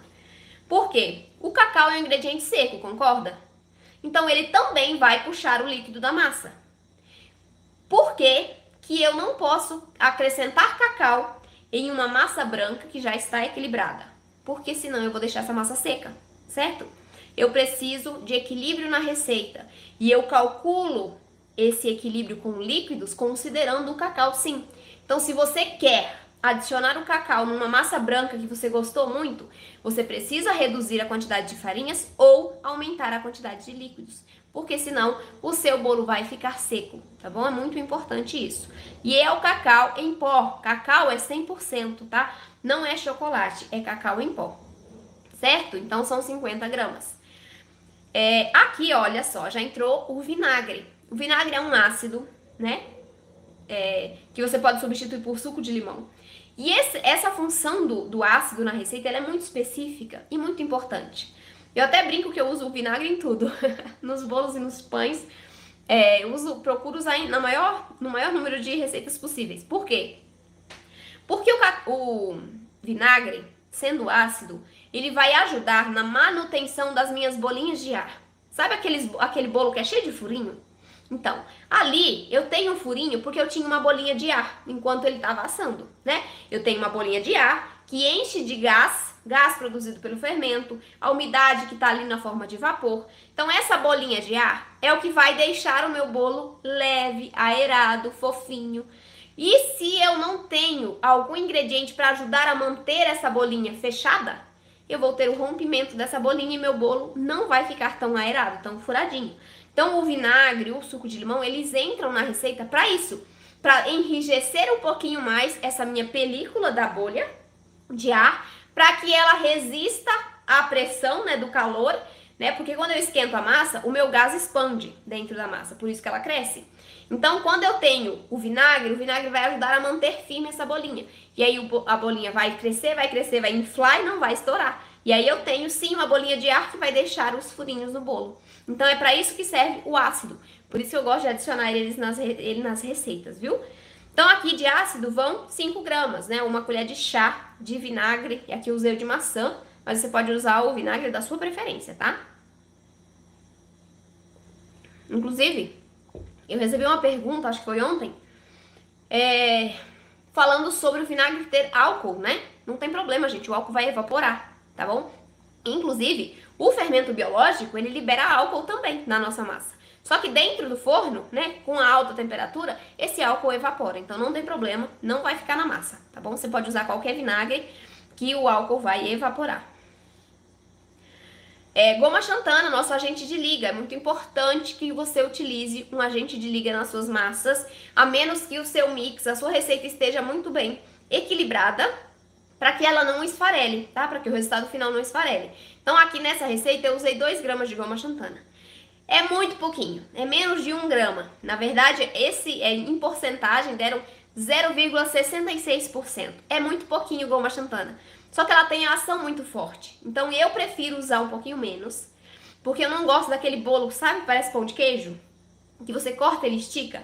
por quê? O cacau é um ingrediente seco, concorda? Então ele também vai puxar o líquido da massa. Por que eu não posso acrescentar cacau em uma massa branca que já está equilibrada? Porque senão eu vou deixar essa massa seca, certo? Eu preciso de equilíbrio na receita e eu calculo esse equilíbrio com líquidos considerando o cacau, sim. Então, se você quer adicionar o cacau numa massa branca que você gostou muito, você precisa reduzir a quantidade de farinhas ou aumentar a quantidade de líquidos, porque senão o seu bolo vai ficar seco, tá bom? É muito importante isso. E é o cacau em pó. Cacau é 100%, tá? Não é chocolate, é cacau em pó, certo? Então, são 50 gramas. Aqui, olha só, já entrou o vinagre. O vinagre é um ácido, né? Que você pode substituir por suco de limão. E essa função do ácido na receita ela é muito específica e muito importante. Eu até brinco que eu uso o vinagre em tudo, nos bolos e nos pães. Procuro usar no maior número de receitas possíveis. Por quê? Porque o vinagre, sendo ácido, ele vai ajudar na manutenção das minhas bolinhas de ar. Sabe aquele bolo que é cheio de furinho? Então, ali eu tenho um furinho porque eu tinha uma bolinha de ar enquanto ele estava assando, né? Eu tenho uma bolinha de ar que enche de gás produzido pelo fermento, a umidade que está ali na forma de vapor. Então, essa bolinha de ar é o que vai deixar o meu bolo leve, aerado, fofinho. E se eu não tenho algum ingrediente para ajudar a manter essa bolinha fechada, eu vou ter o rompimento dessa bolinha e meu bolo não vai ficar tão aerado, tão furadinho. Então, o vinagre, o suco de limão, eles entram na receita para isso, para enrijecer um pouquinho mais essa minha película da bolha de ar, para que ela resista à pressão, né, do calor, né? Porque quando eu esquento a massa, o meu gás expande dentro da massa, por isso que ela cresce. Então, quando eu tenho o vinagre vai ajudar a manter firme essa bolinha. E aí a bolinha vai crescer, vai inflar e não vai estourar. E aí eu tenho sim uma bolinha de ar que vai deixar os furinhos no bolo. Então é para isso que serve o ácido. Por isso que eu gosto de adicionar ele nas receitas, viu? Então aqui de ácido vão 5 gramas, né? Uma colher de chá de vinagre, e aqui eu usei o de maçã, mas você pode usar o vinagre da sua preferência, tá? Inclusive, eu recebi uma pergunta, acho que foi ontem, falando sobre o vinagre ter álcool, né? Não tem problema, gente, o álcool vai evaporar, tá bom? Inclusive, o fermento biológico, ele libera álcool também na nossa massa. Só que dentro do forno, né, com a alta temperatura, esse álcool evapora. Então não tem problema, não vai ficar na massa, tá bom? Você pode usar qualquer vinagre que o álcool vai evaporar. Goma xantana, nosso agente de liga. É muito importante que você utilize um agente de liga nas suas massas, a menos que o seu mix, a sua receita esteja muito bem equilibrada, para que ela não esfarele, tá? Para que o resultado final não esfarele. Então aqui nessa receita eu usei 2 gramas de goma xantana. É muito pouquinho, é menos de 1 grama. Na verdade, em porcentagem deram 0,66%. É muito pouquinho goma xantana. Só que ela tem a ação muito forte. Então eu prefiro usar um pouquinho menos, porque eu não gosto daquele bolo, sabe? Parece pão de queijo, que você corta e ele estica.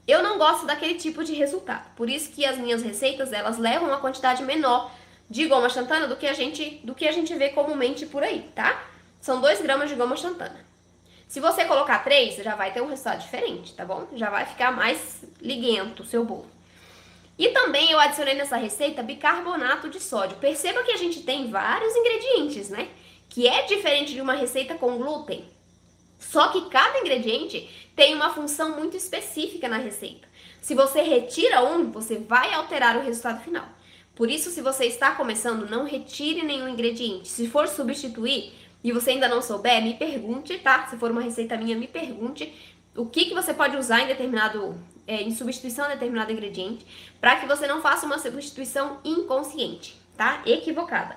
Eu não gosto daquele tipo de resultado. Por isso que as minhas receitas, elas levam uma quantidade menor de goma xantana do que a gente vê comumente por aí, tá? São 2 gramas de goma xantana. Se você colocar 3, já vai ter um resultado diferente, tá bom? Já vai ficar mais liguento o seu bolo. E também eu adicionei nessa receita bicarbonato de sódio. Perceba que a gente tem vários ingredientes, né? Que é diferente de uma receita com glúten. Só que cada ingrediente tem uma função muito específica na receita. Se você retira um, você vai alterar o resultado final. Por isso, se você está começando, não retire nenhum ingrediente. Se for substituir e você ainda não souber, me pergunte, tá? Se for uma receita minha, me pergunte o que você pode usar em substituição a determinado ingrediente, para que você não faça uma substituição inconsciente, tá? Equivocada.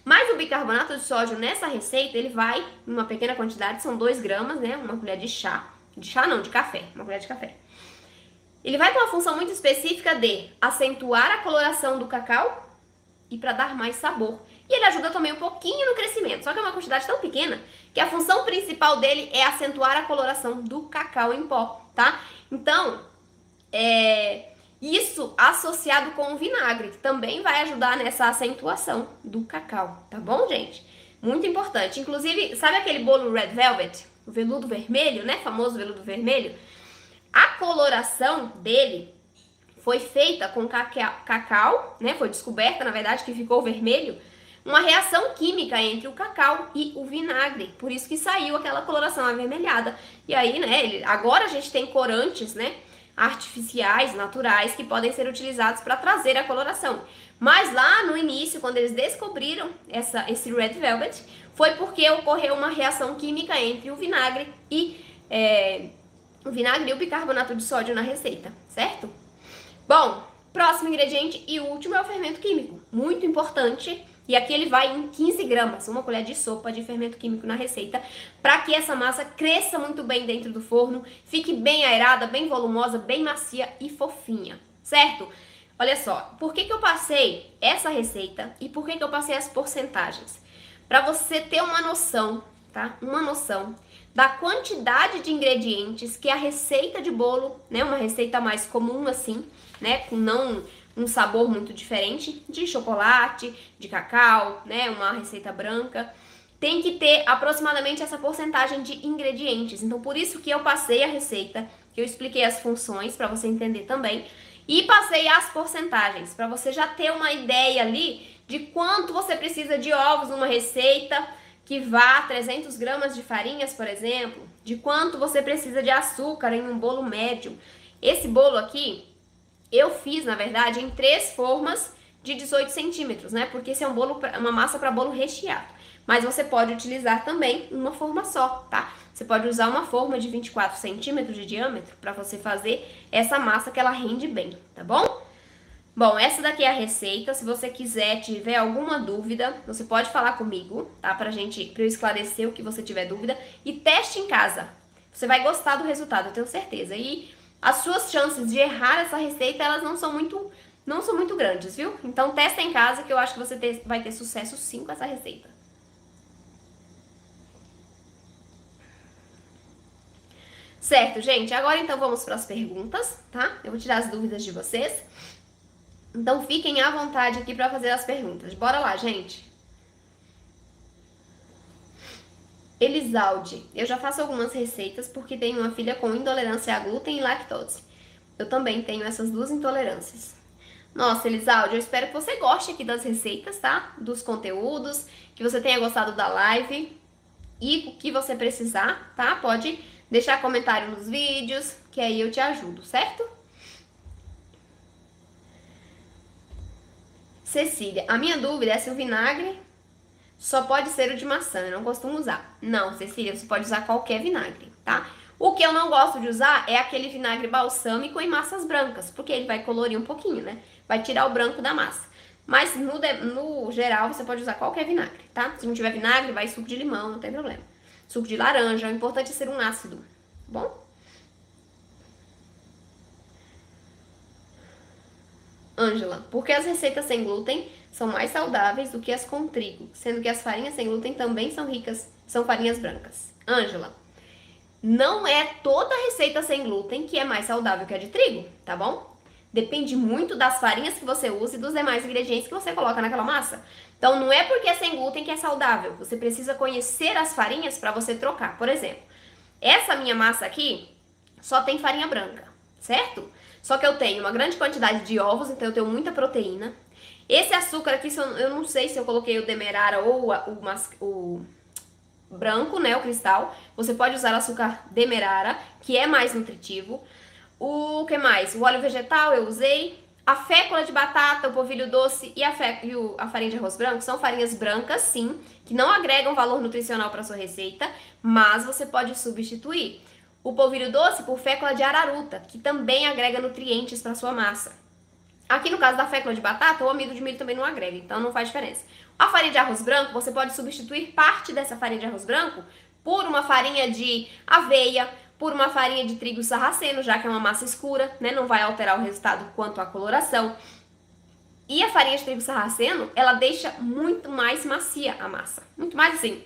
Mas o bicarbonato de sódio nessa receita, ele vai em uma pequena quantidade, são 2 gramas, né? Uma colher de chá. De chá não, de café. Uma colher de café. Ele vai com uma função muito específica de acentuar a coloração do cacau e para dar mais sabor. E ele ajuda também um pouquinho no crescimento, só que é uma quantidade tão pequena que a função principal dele é acentuar a coloração do cacau em pó, tá? Então, isso associado com o vinagre, que também vai ajudar nessa acentuação do cacau, tá bom, gente? Muito importante. Inclusive, sabe aquele bolo Red Velvet? O veludo vermelho, né? Famoso veludo vermelho. A coloração dele foi feita com cacau, né? Foi descoberta, na verdade, que ficou vermelho, uma reação química entre o cacau e o vinagre. Por isso que saiu aquela coloração avermelhada. E aí, né? Agora a gente tem corantes, né? Artificiais, naturais, que podem ser utilizados para trazer a coloração. Mas lá no início, quando eles descobriram esse Red Velvet, foi porque ocorreu uma reação química entre o vinagre e o bicarbonato de sódio na receita, certo? Bom, próximo ingrediente e último é o fermento químico, muito importante. E aqui ele vai em 15 gramas, uma colher de sopa de fermento químico na receita, para que essa massa cresça muito bem dentro do forno, fique bem aerada, bem volumosa, bem macia e fofinha, certo? Olha só, por que eu passei essa receita e por que eu passei as porcentagens? para você ter uma noção, tá? Uma noção da quantidade de ingredientes que a receita de bolo, né, uma receita mais comum assim, né, com não um sabor muito diferente, de chocolate, de cacau, né, uma receita branca, tem que ter aproximadamente essa porcentagem de ingredientes. Então, por isso que eu passei a receita, que eu expliquei as funções para você entender também, e passei as porcentagens, para você já ter uma ideia ali de quanto você precisa de ovos numa receita que vá a 300 gramas de farinhas, por exemplo, de quanto você precisa de açúcar em um bolo médio. Esse bolo aqui, eu fiz, na verdade, em 3 formas de 18 centímetros, né? Porque esse é um bolo, uma massa para bolo recheado. Mas você pode utilizar também uma forma só, tá? Você pode usar uma forma de 24 centímetros de diâmetro para você fazer essa massa que ela rende bem, tá bom? Bom, essa daqui é a receita. Se você quiser, tiver alguma dúvida, você pode falar comigo, tá? Pra eu esclarecer o que você tiver dúvida. E teste em casa. Você vai gostar do resultado, eu tenho certeza. E as suas chances de errar essa receita, elas não são muito grandes, viu? Então testa em casa que eu acho que você vai ter sucesso sim com essa receita. Certo, gente? Agora então vamos para as perguntas, tá? Eu vou tirar as dúvidas de vocês. Então fiquem à vontade aqui para fazer as perguntas. Bora lá, gente. Elisalde, eu já faço algumas receitas porque tenho uma filha com intolerância a glúten e lactose. Eu também tenho essas 2 intolerâncias. Nossa, Elisalde, eu espero que você goste aqui das receitas, tá? Dos conteúdos, que você tenha gostado da live. E o que você precisar, tá? Pode deixar comentário nos vídeos, que aí eu te ajudo, certo? Cecília, a minha dúvida é se o vinagre só pode ser o de maçã, eu não costumo usar. Não, Cecília, você pode usar qualquer vinagre, tá? O que eu não gosto de usar é aquele vinagre balsâmico em massas brancas, porque ele vai colorir um pouquinho, né? Vai tirar o branco da massa. Mas no geral, você pode usar qualquer vinagre, tá? Se não tiver vinagre, vai suco de limão, não tem problema. Suco de laranja, o importante é ser um ácido, tá bom? Ângela, porque as receitas sem glúten são mais saudáveis do que as com trigo, sendo que as farinhas sem glúten também são ricas, são farinhas brancas. Ângela, não é toda receita sem glúten que é mais saudável que a de trigo, tá bom? Depende muito das farinhas que você usa e dos demais ingredientes que você coloca naquela massa. Então, não é porque é sem glúten que é saudável. Você precisa conhecer as farinhas para você trocar. Por exemplo, essa minha massa aqui só tem farinha branca, certo? Só que eu tenho uma grande quantidade de ovos, então eu tenho muita proteína. Esse açúcar aqui, eu não sei se eu coloquei o demerara ou o branco, né, o cristal. Você pode usar açúcar demerara, que é mais nutritivo. O que mais? O óleo vegetal eu usei. A fécula de batata, o polvilho doce e a farinha de arroz branco são farinhas brancas, sim, que não agregam valor nutricional para sua receita, mas você pode substituir o polvilho doce por fécula de araruta, que também agrega nutrientes para sua massa. Aqui no caso da fécula de batata, o amido de milho também não agrega, então não faz diferença. A farinha de arroz branco, você pode substituir parte dessa farinha de arroz branco por uma farinha de aveia, por uma farinha de trigo sarraceno, já que é uma massa escura, né? Não vai alterar o resultado quanto à coloração. E a farinha de trigo sarraceno, ela deixa muito mais macia a massa. Muito mais assim,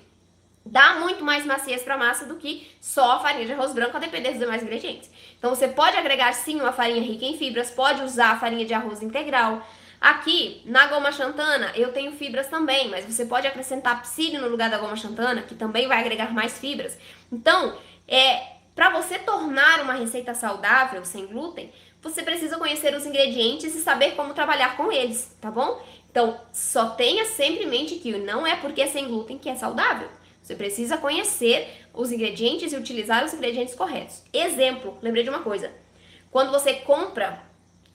dá muito mais maciez para a massa do que só a farinha de arroz branco, a depender dos demais ingredientes. Então você pode agregar sim uma farinha rica em fibras, pode usar a farinha de arroz integral. Aqui, na goma xantana, eu tenho fibras também, mas você pode acrescentar psyllium no lugar da goma xantana, que também vai agregar mais fibras. Então, para você tornar uma receita saudável, sem glúten, você precisa conhecer os ingredientes e saber como trabalhar com eles, tá bom? Então, só tenha sempre em mente que não é porque é sem glúten que é saudável. Você precisa conhecer os ingredientes e utilizar os ingredientes corretos. Exemplo, lembrei de uma coisa. Quando você compra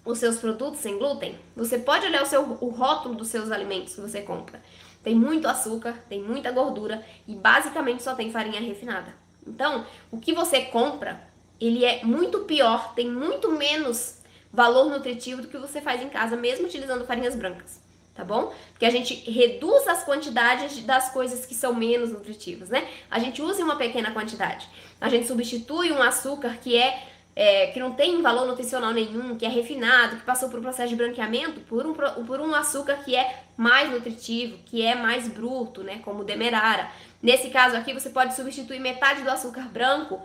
os seus produtos sem glúten, você pode olhar o rótulo dos seus alimentos que você compra. Tem muito açúcar, tem muita gordura e basicamente só tem farinha refinada. Então, o que você compra, ele é muito pior, tem muito menos valor nutritivo do que você faz em casa, mesmo utilizando farinhas brancas, tá bom? Porque a gente reduz as quantidades das coisas que são menos nutritivas, né? A gente usa uma pequena quantidade. A gente substitui um açúcar que é que não tem valor nutricional nenhum, que é refinado, que passou por um processo de branqueamento, por um açúcar que é mais nutritivo, que é mais bruto, né, como o demerara. Nesse caso aqui, você pode substituir metade do açúcar branco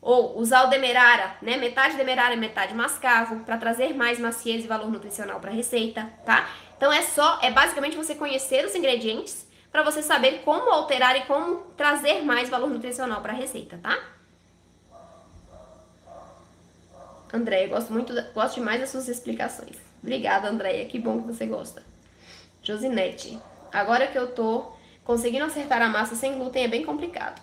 ou usar o demerara, né, metade demerara e metade mascavo, para trazer mais maciez e valor nutricional para a receita, tá? Então é basicamente você conhecer os ingredientes para você saber como alterar e como trazer mais valor nutricional para a receita, tá? Andréia, gosto demais das suas explicações. Obrigada, Andréia, que bom que você gosta. Josinete, agora que eu tô conseguindo acertar a massa sem glúten é bem complicado.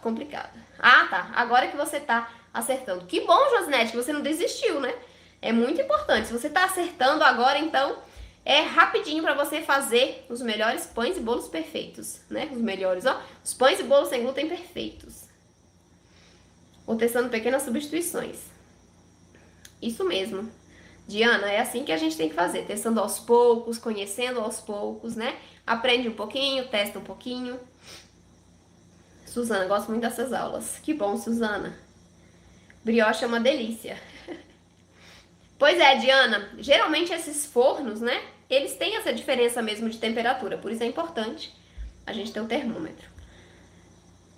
Ah, tá, agora que você tá acertando. Que bom, Josinete, que você não desistiu, né? É muito importante. Se você tá acertando agora, então, é rapidinho para você fazer os melhores pães e bolos perfeitos, né? Os melhores, ó. Os pães e bolos sem glúten perfeitos. Vou testando pequenas substituições. Isso mesmo. Diana, é assim que a gente tem que fazer, testando aos poucos, conhecendo aos poucos, né? Aprende um pouquinho, testa um pouquinho. Suzana, gosto muito dessas aulas. Que bom, Suzana. Brioche é uma delícia. Pois é, Diana, geralmente esses fornos, né? Eles têm essa diferença mesmo de temperatura, por isso é importante a gente ter o termômetro.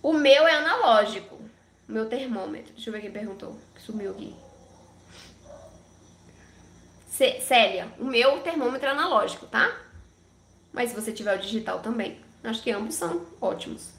O meu é analógico, o meu termômetro. Deixa eu ver quem perguntou, que sumiu aqui. Célia, o meu termômetro é analógico, tá? Mas se você tiver o digital também, acho que ambos são ótimos.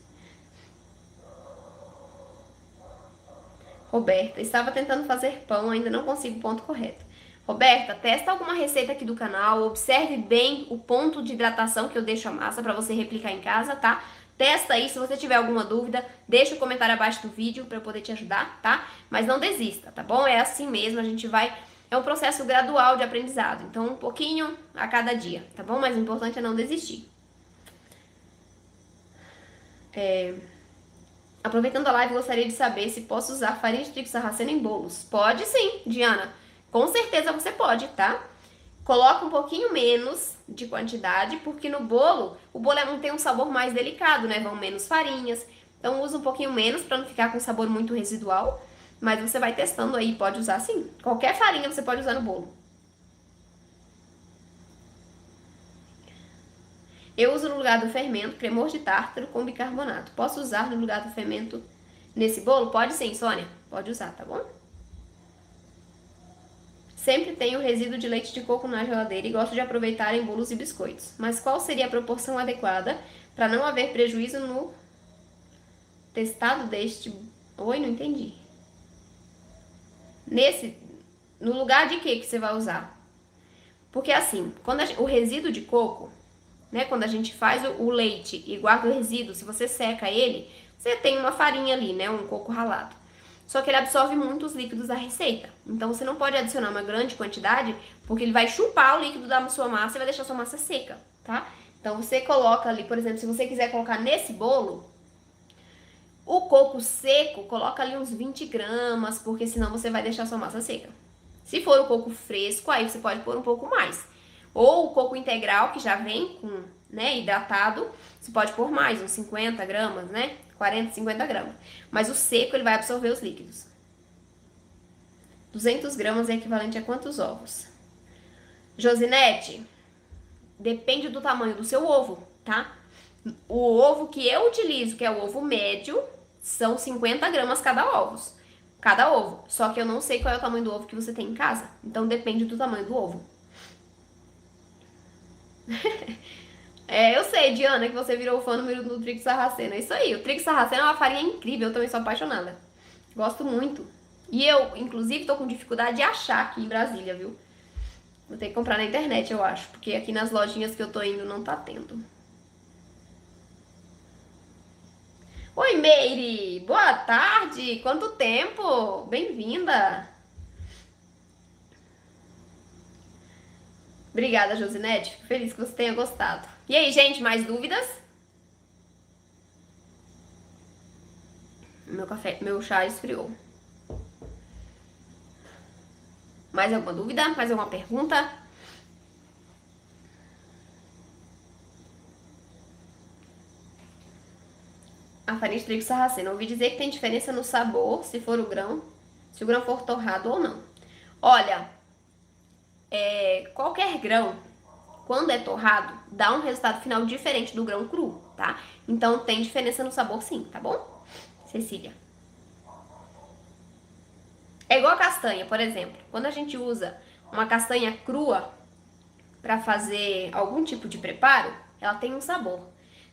Roberta, estava tentando fazer pão, ainda não consigo o ponto correto. Roberta, testa alguma receita aqui do canal, observe bem o ponto de hidratação que eu deixo a massa para você replicar em casa, tá? Testa aí, se você tiver alguma dúvida, deixa o comentário abaixo do vídeo para eu poder te ajudar, tá? Mas não desista, tá bom? É assim mesmo, a gente vai... É um processo gradual de aprendizado, então um pouquinho a cada dia, tá bom? Mas o importante é não desistir. Aproveitando a live, gostaria de saber se posso usar farinha de trigo sarraceno em bolos. Pode sim, Diana. Com certeza você pode, tá? Coloca um pouquinho menos de quantidade, porque no bolo, o bolo não tem um sabor mais delicado, né? Vão menos farinhas. Então usa um pouquinho menos para não ficar com um sabor muito residual. Mas você vai testando aí, pode usar sim. Qualquer farinha você pode usar no bolo. Eu uso no lugar do fermento cremor de tártaro com bicarbonato. Posso usar no lugar do fermento nesse bolo? Pode sim, Sônia. Pode usar, tá bom? Sempre tenho resíduo de leite de coco na geladeira e gosto de aproveitar em bolos e biscoitos. Mas qual seria a proporção adequada para não haver prejuízo no testado deste... Oi, não entendi. No lugar de que você vai usar? Porque assim, o resíduo de coco, né, quando a gente faz o leite e guarda o resíduo, se você seca ele, você tem uma farinha ali, né, um coco ralado. Só que ele absorve muito os líquidos da receita. Então você não pode adicionar uma grande quantidade, porque ele vai chupar o líquido da sua massa e vai deixar a sua massa seca, tá? Então você coloca ali, por exemplo, se você quiser colocar nesse bolo, o coco seco, coloca ali uns 20 gramas, porque senão você vai deixar a sua massa seca. Se for o coco fresco, aí você pode pôr um pouco mais. Ou o coco integral, que já vem com, né, hidratado, você pode pôr mais, uns 50 gramas, né? 40, 50 gramas. Mas o seco, ele vai absorver os líquidos. 200 gramas é equivalente a quantos ovos? Josinete, depende do tamanho do seu ovo, tá? O ovo que eu utilizo, que é o ovo médio, são 50 gramas cada ovo. Só que eu não sei qual é o tamanho do ovo que você tem em casa. Então depende do tamanho do ovo. Eu sei, Diana, que você virou fã número do trigo sarraceno. É isso aí, o trigo sarraceno é uma farinha incrível, eu também sou apaixonada. Gosto muito. E eu, inclusive, tô com dificuldade de achar aqui em Brasília, viu? Vou ter que comprar na internet, eu acho, porque aqui nas lojinhas que eu tô indo não tá tendo. Oi, Meire! Boa tarde! Quanto tempo! Bem-vinda! Obrigada, Josinete. Fico feliz que você tenha gostado. E aí, gente, mais dúvidas? Meu chá esfriou. Mais alguma dúvida? Mais alguma pergunta? A farinha de trigo sarraceno. Ouvi dizer que tem diferença no sabor, se for o grão, se o grão for torrado ou não. Olha, qualquer grão, quando é torrado, dá um resultado final diferente do grão cru, tá? Então tem diferença no sabor sim, tá bom? Cecília. É igual a castanha, por exemplo. Quando a gente usa uma castanha crua para fazer algum tipo de preparo, ela tem um sabor.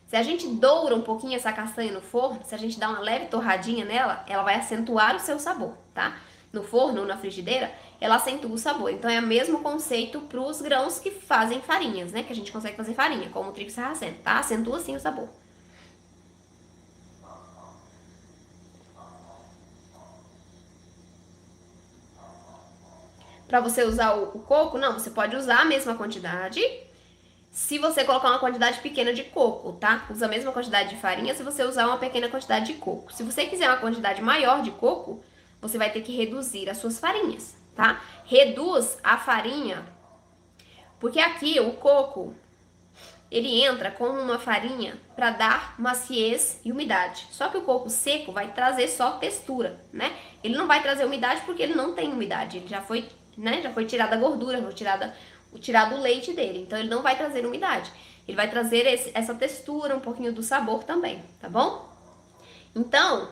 Se a gente doura um pouquinho essa castanha no forno, se a gente dá uma leve torradinha nela, ela vai acentuar o seu sabor, tá? No forno ou na frigideira, ela acentua o sabor. Então é o mesmo conceito para os grãos que fazem farinhas, né? Que a gente consegue fazer farinha, como o trigo sarraceno, tá? Acentua sim o sabor. Para você usar o coco, não, você pode usar a mesma quantidade. Se você colocar uma quantidade pequena de coco, tá? Usa a mesma quantidade de farinha se você usar uma pequena quantidade de coco. Se você quiser uma quantidade maior de coco, você vai ter que reduzir as suas farinhas, tá? Reduz a farinha, porque aqui o coco, ele entra com uma farinha para dar maciez e umidade. Só que o coco seco vai trazer só textura, né? Ele não vai trazer umidade porque ele não tem umidade. Ele já foi, né? Já foi tirada a gordura, foi tirado o leite dele. Então ele não vai trazer umidade. Ele vai trazer essa textura, um pouquinho do sabor também, tá bom? Então,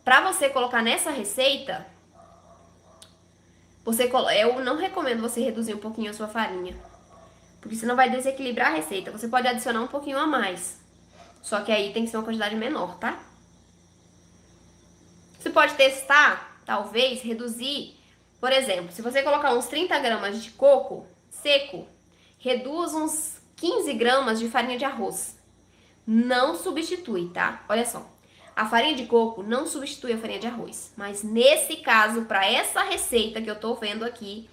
para você colocar nessa receita, eu não recomendo você reduzir um pouquinho a sua farinha, porque senão vai desequilibrar a receita. Você pode adicionar um pouquinho a mais, só que aí tem que ser uma quantidade menor, tá? Você pode testar, talvez, reduzir. Por exemplo, se você colocar uns 30 gramas de coco seco, reduz uns 15 gramas de farinha de arroz. Não substitui, tá? Olha só. A farinha de coco não substitui a farinha de arroz. Mas nesse caso, para essa receita que eu tô vendo aqui,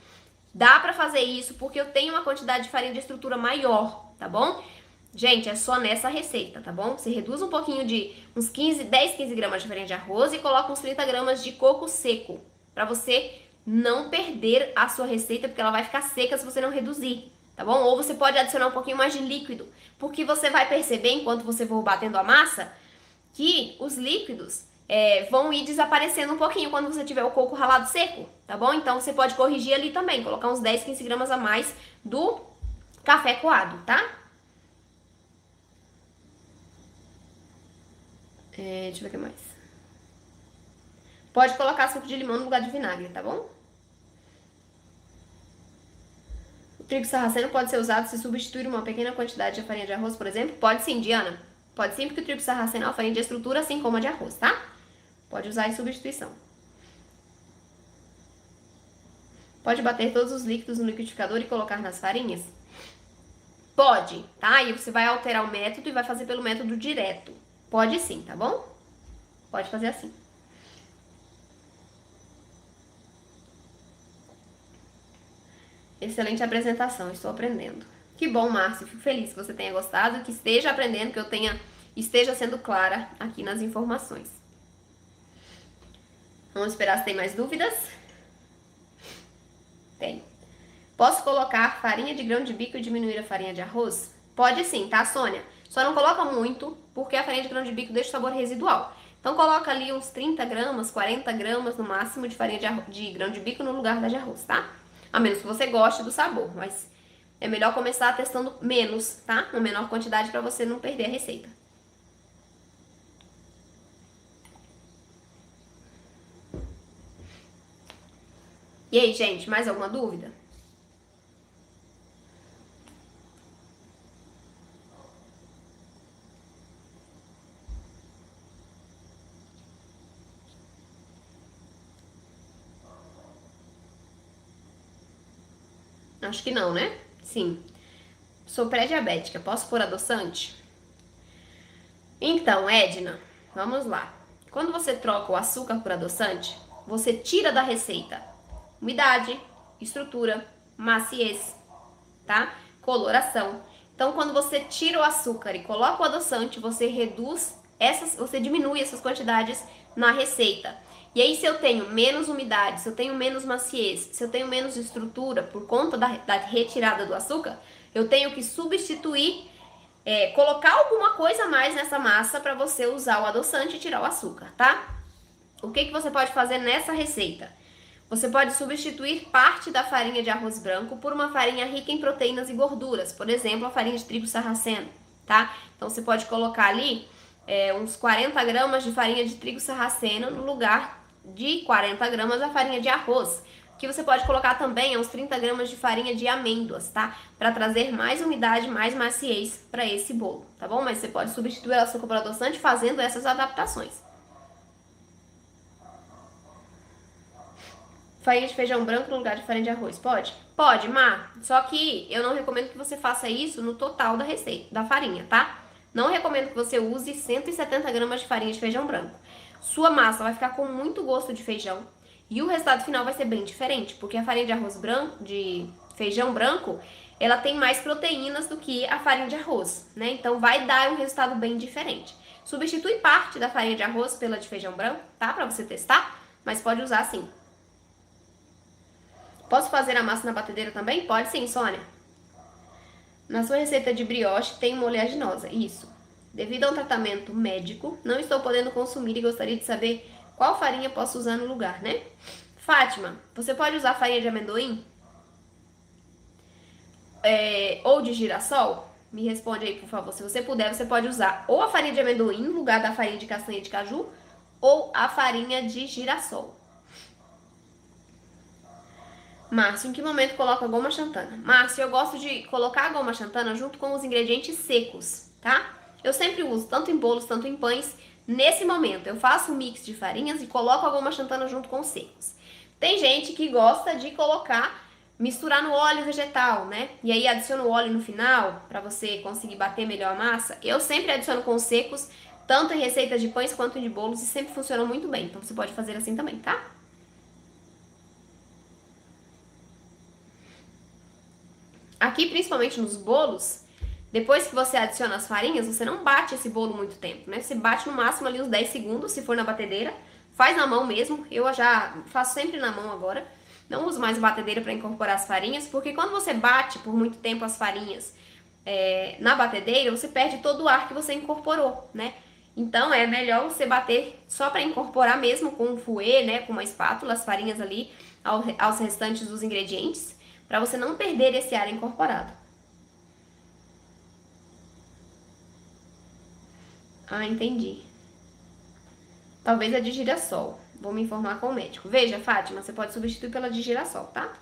dá para fazer isso porque eu tenho uma quantidade de farinha de estrutura maior, tá bom? Gente, é só nessa receita, tá bom? Você reduz um pouquinho de uns 10, 15 gramas de farinha de arroz e coloca uns 30 gramas de coco seco, para você não perder a sua receita, porque ela vai ficar seca se você não reduzir, tá bom? Ou você pode adicionar um pouquinho mais de líquido, porque você vai perceber, enquanto você for batendo a massa, que os líquidos vão ir desaparecendo um pouquinho quando você tiver o coco ralado seco, tá bom? Então você pode corrigir ali também, colocar uns 10, 15 gramas a mais do café coado, tá? Deixa eu ver o que mais. Pode colocar suco de limão no lugar de vinagre, tá bom? O trigo sarraceno pode ser usado se substituir uma pequena quantidade de farinha de arroz, por exemplo? Pode sim, Diana. Pode sim, porque o trigo sarraceno é uma farinha de estrutura, assim como a de arroz, tá? Pode usar em substituição. Pode bater todos os líquidos no liquidificador e colocar nas farinhas? Pode, tá? E você vai alterar o método e vai fazer pelo método direto. Pode sim, tá bom? Pode fazer assim. Excelente apresentação, estou aprendendo. Que bom, Márcio, fico feliz que você tenha gostado, que esteja aprendendo, que eu esteja sendo clara aqui nas informações. Vamos esperar se tem mais dúvidas? Tem. Posso colocar farinha de grão de bico e diminuir a farinha de arroz? Pode sim, tá, Sônia? Só não coloca muito, porque a farinha de grão de bico deixa o sabor residual. Então coloca ali uns 30 gramas, 40 gramas no máximo de farinha de grão de bico no lugar da de arroz, tá? A menos que você goste do sabor, mas é melhor começar testando menos, tá? Uma menor quantidade para você não perder a receita. E aí, gente, mais alguma dúvida? Acho que não, né? Sim. Sou pré-diabética, posso pôr adoçante? Então, Edna, vamos lá. Quando você troca o açúcar por adoçante, você tira da receita umidade, estrutura, maciez, tá? Coloração. Então, quando você tira o açúcar e coloca o adoçante, você você diminui essas quantidades na receita. E aí, se eu tenho menos umidade, se eu tenho menos maciez, se eu tenho menos estrutura por conta da retirada do açúcar, eu tenho que substituir, colocar alguma coisa a mais nessa massa para você usar o adoçante e tirar o açúcar, tá? O que você pode fazer nessa receita? Você pode substituir parte da farinha de arroz branco por uma farinha rica em proteínas e gorduras, por exemplo, a farinha de trigo sarraceno, tá? Então você pode colocar ali uns 40 gramas de farinha de trigo sarraceno no lugar de 40 gramas da farinha de arroz. Que você pode colocar também uns 30 gramas de farinha de amêndoas, tá? Para trazer mais umidade, mais maciez para esse bolo, tá bom? Mas você pode substituir o açúcar por adoçante fazendo essas adaptações. Farinha de feijão branco no lugar de farinha de arroz, pode? Pode, Má. Só que eu não recomendo que você faça isso no total da receita, da farinha, tá? Não recomendo que você use 170 gramas de farinha de feijão branco. Sua massa vai ficar com muito gosto de feijão e o resultado final vai ser bem diferente, porque a farinha de arroz branco, de feijão branco, ela tem mais proteínas do que a farinha de arroz, né? Então vai dar um resultado bem diferente. Substitui parte da farinha de arroz pela de feijão branco, tá? Pra você testar, mas pode usar sim. Posso fazer a massa na batedeira também? Pode sim, Sônia. Na sua receita de brioche tem uma oleaginosa. Isso. Devido a um tratamento médico, não estou podendo consumir e gostaria de saber qual farinha posso usar no lugar, né? Fátima, você pode usar farinha de amendoim? Ou de girassol? Me responde aí, por favor. Se você puder, você pode usar ou a farinha de amendoim no lugar da farinha de castanha de caju ou a farinha de girassol. Márcio, em que momento coloca a goma xantana? Márcio, eu gosto de colocar a goma xantana junto com os ingredientes secos, tá? Eu sempre uso, tanto em bolos, tanto em pães. Nesse momento, eu faço um mix de farinhas e coloco a goma xantana junto com os secos. Tem gente que gosta de misturar no óleo vegetal, né? E aí adiciona o óleo no final, pra você conseguir bater melhor a massa. Eu sempre adiciono com os secos, tanto em receitas de pães quanto de bolos, e sempre funcionam muito bem. Então você pode fazer assim também, tá? Aqui, principalmente nos bolos, depois que você adiciona as farinhas, você não bate esse bolo muito tempo, né? Você bate no máximo ali uns 10 segundos, se for na batedeira. Faz na mão mesmo, eu já faço sempre na mão agora. Não uso mais batedeira para incorporar as farinhas, porque quando você bate por muito tempo as farinhas na batedeira, você perde todo o ar que você incorporou, né? Então é melhor você bater só para incorporar mesmo com um fouet, né? Com uma espátula, as farinhas ali aos restantes dos ingredientes, para você não perder esse ar incorporado. Ah, entendi. Talvez a de girassol. Vou me informar com o médico. Veja, Fátima, você pode substituir pela de girassol, tá?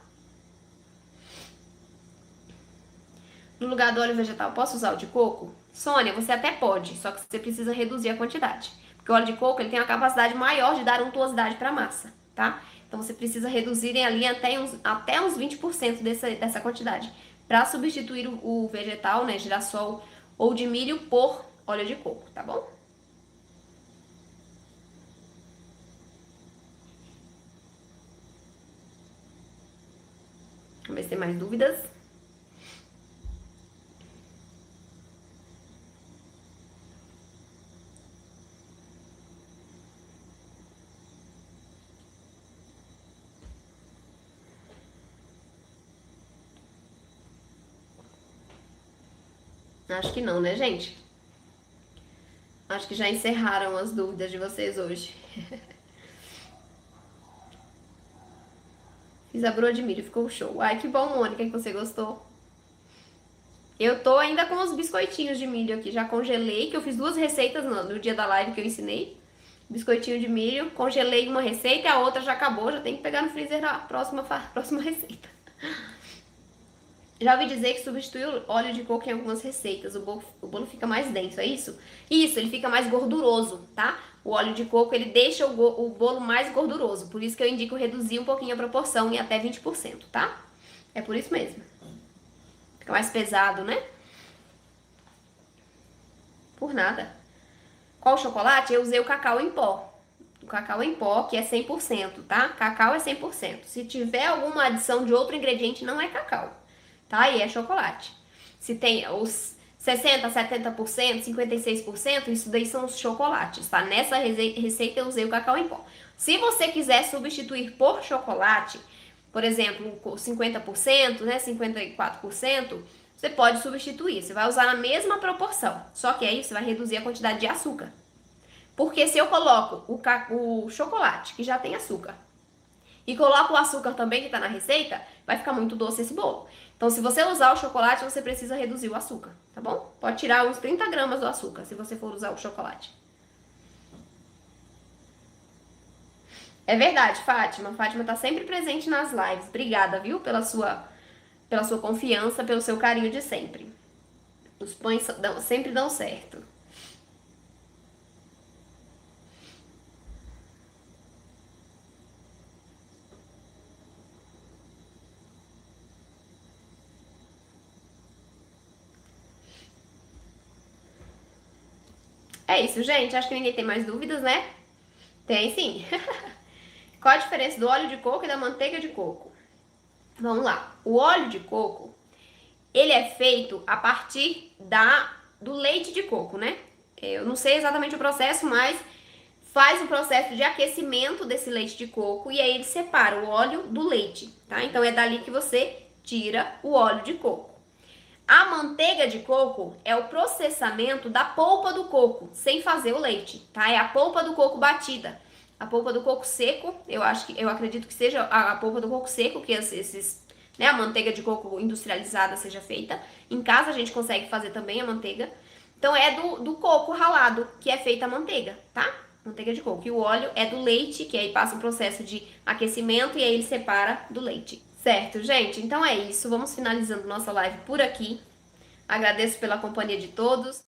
No lugar do óleo vegetal, posso usar o de coco? Sônia, você até pode, só que você precisa reduzir a quantidade. Porque o óleo de coco ele tem uma capacidade maior de dar untuosidade para a massa, tá? Então você precisa reduzir ali até uns 20% dessa quantidade para substituir o vegetal, né, girassol ou de milho por óleo de coco, tá bom? Vamos ver se tem mais dúvidas. Acho que não, né, gente? Acho que já encerraram as dúvidas de vocês hoje. Fiz a broa de milho, ficou show. Ai, que bom, Mônica, que você gostou. Eu tô ainda com os biscoitinhos de milho aqui, já congelei, que eu fiz 2 receitas no dia da live que eu ensinei. Biscoitinho de milho, congelei uma receita e a outra já acabou, já tem que pegar no freezer a próxima receita. Já ouvi dizer que substitui o óleo de coco em algumas receitas, o bolo fica mais denso, é isso? Isso, ele fica mais gorduroso, tá? O óleo de coco, ele deixa o bolo mais gorduroso, por isso que eu indico reduzir um pouquinho a proporção em até 20%, tá? É por isso mesmo. Fica mais pesado, né? Por nada. Qual chocolate? Eu usei o cacau em pó. O cacau em pó, que é 100%, tá? Cacau é 100%. Se tiver alguma adição de outro ingrediente, não é cacau, tá? E é chocolate. Se tem os 60%, 70%, 56%, isso daí são os chocolates, tá? Nessa receita eu usei o cacau em pó. Se você quiser substituir por chocolate, por exemplo, 50%, né, 54%, você pode substituir. Você vai usar na mesma proporção, só que aí você vai reduzir a quantidade de açúcar. Porque se eu coloco o chocolate, que já tem açúcar, e coloca o açúcar também que tá na receita, vai ficar muito doce esse bolo. Então, se você usar o chocolate, você precisa reduzir o açúcar, tá bom? Pode tirar uns 30 gramas do açúcar, se você for usar o chocolate. É verdade, Fátima. Fátima tá sempre presente nas lives. Obrigada, viu, pela sua confiança, pelo seu carinho de sempre. Os pães sempre dão certo. É isso, gente. Acho que ninguém tem mais dúvidas, né? Tem sim. Qual a diferença do óleo de coco e da manteiga de coco? Vamos lá. O óleo de coco, ele é feito a partir do leite de coco, né? Eu não sei exatamente o processo, mas faz o processo de aquecimento desse leite de coco e aí ele separa o óleo do leite, tá? Então é dali que você tira o óleo de coco. A manteiga de coco é o processamento da polpa do coco, sem fazer o leite, tá? É a polpa do coco batida. A polpa do coco seco, eu acredito que seja a polpa do coco seco, que né, a manteiga de coco industrializada seja feita. Em casa a gente consegue fazer também a manteiga. Então é do coco ralado que é feita a manteiga, tá? Manteiga de coco. E o óleo é do leite, que aí passa um processo de aquecimento e aí ele separa do leite. Certo, gente? Então é isso. Vamos finalizando nossa live por aqui. Agradeço pela companhia de todos.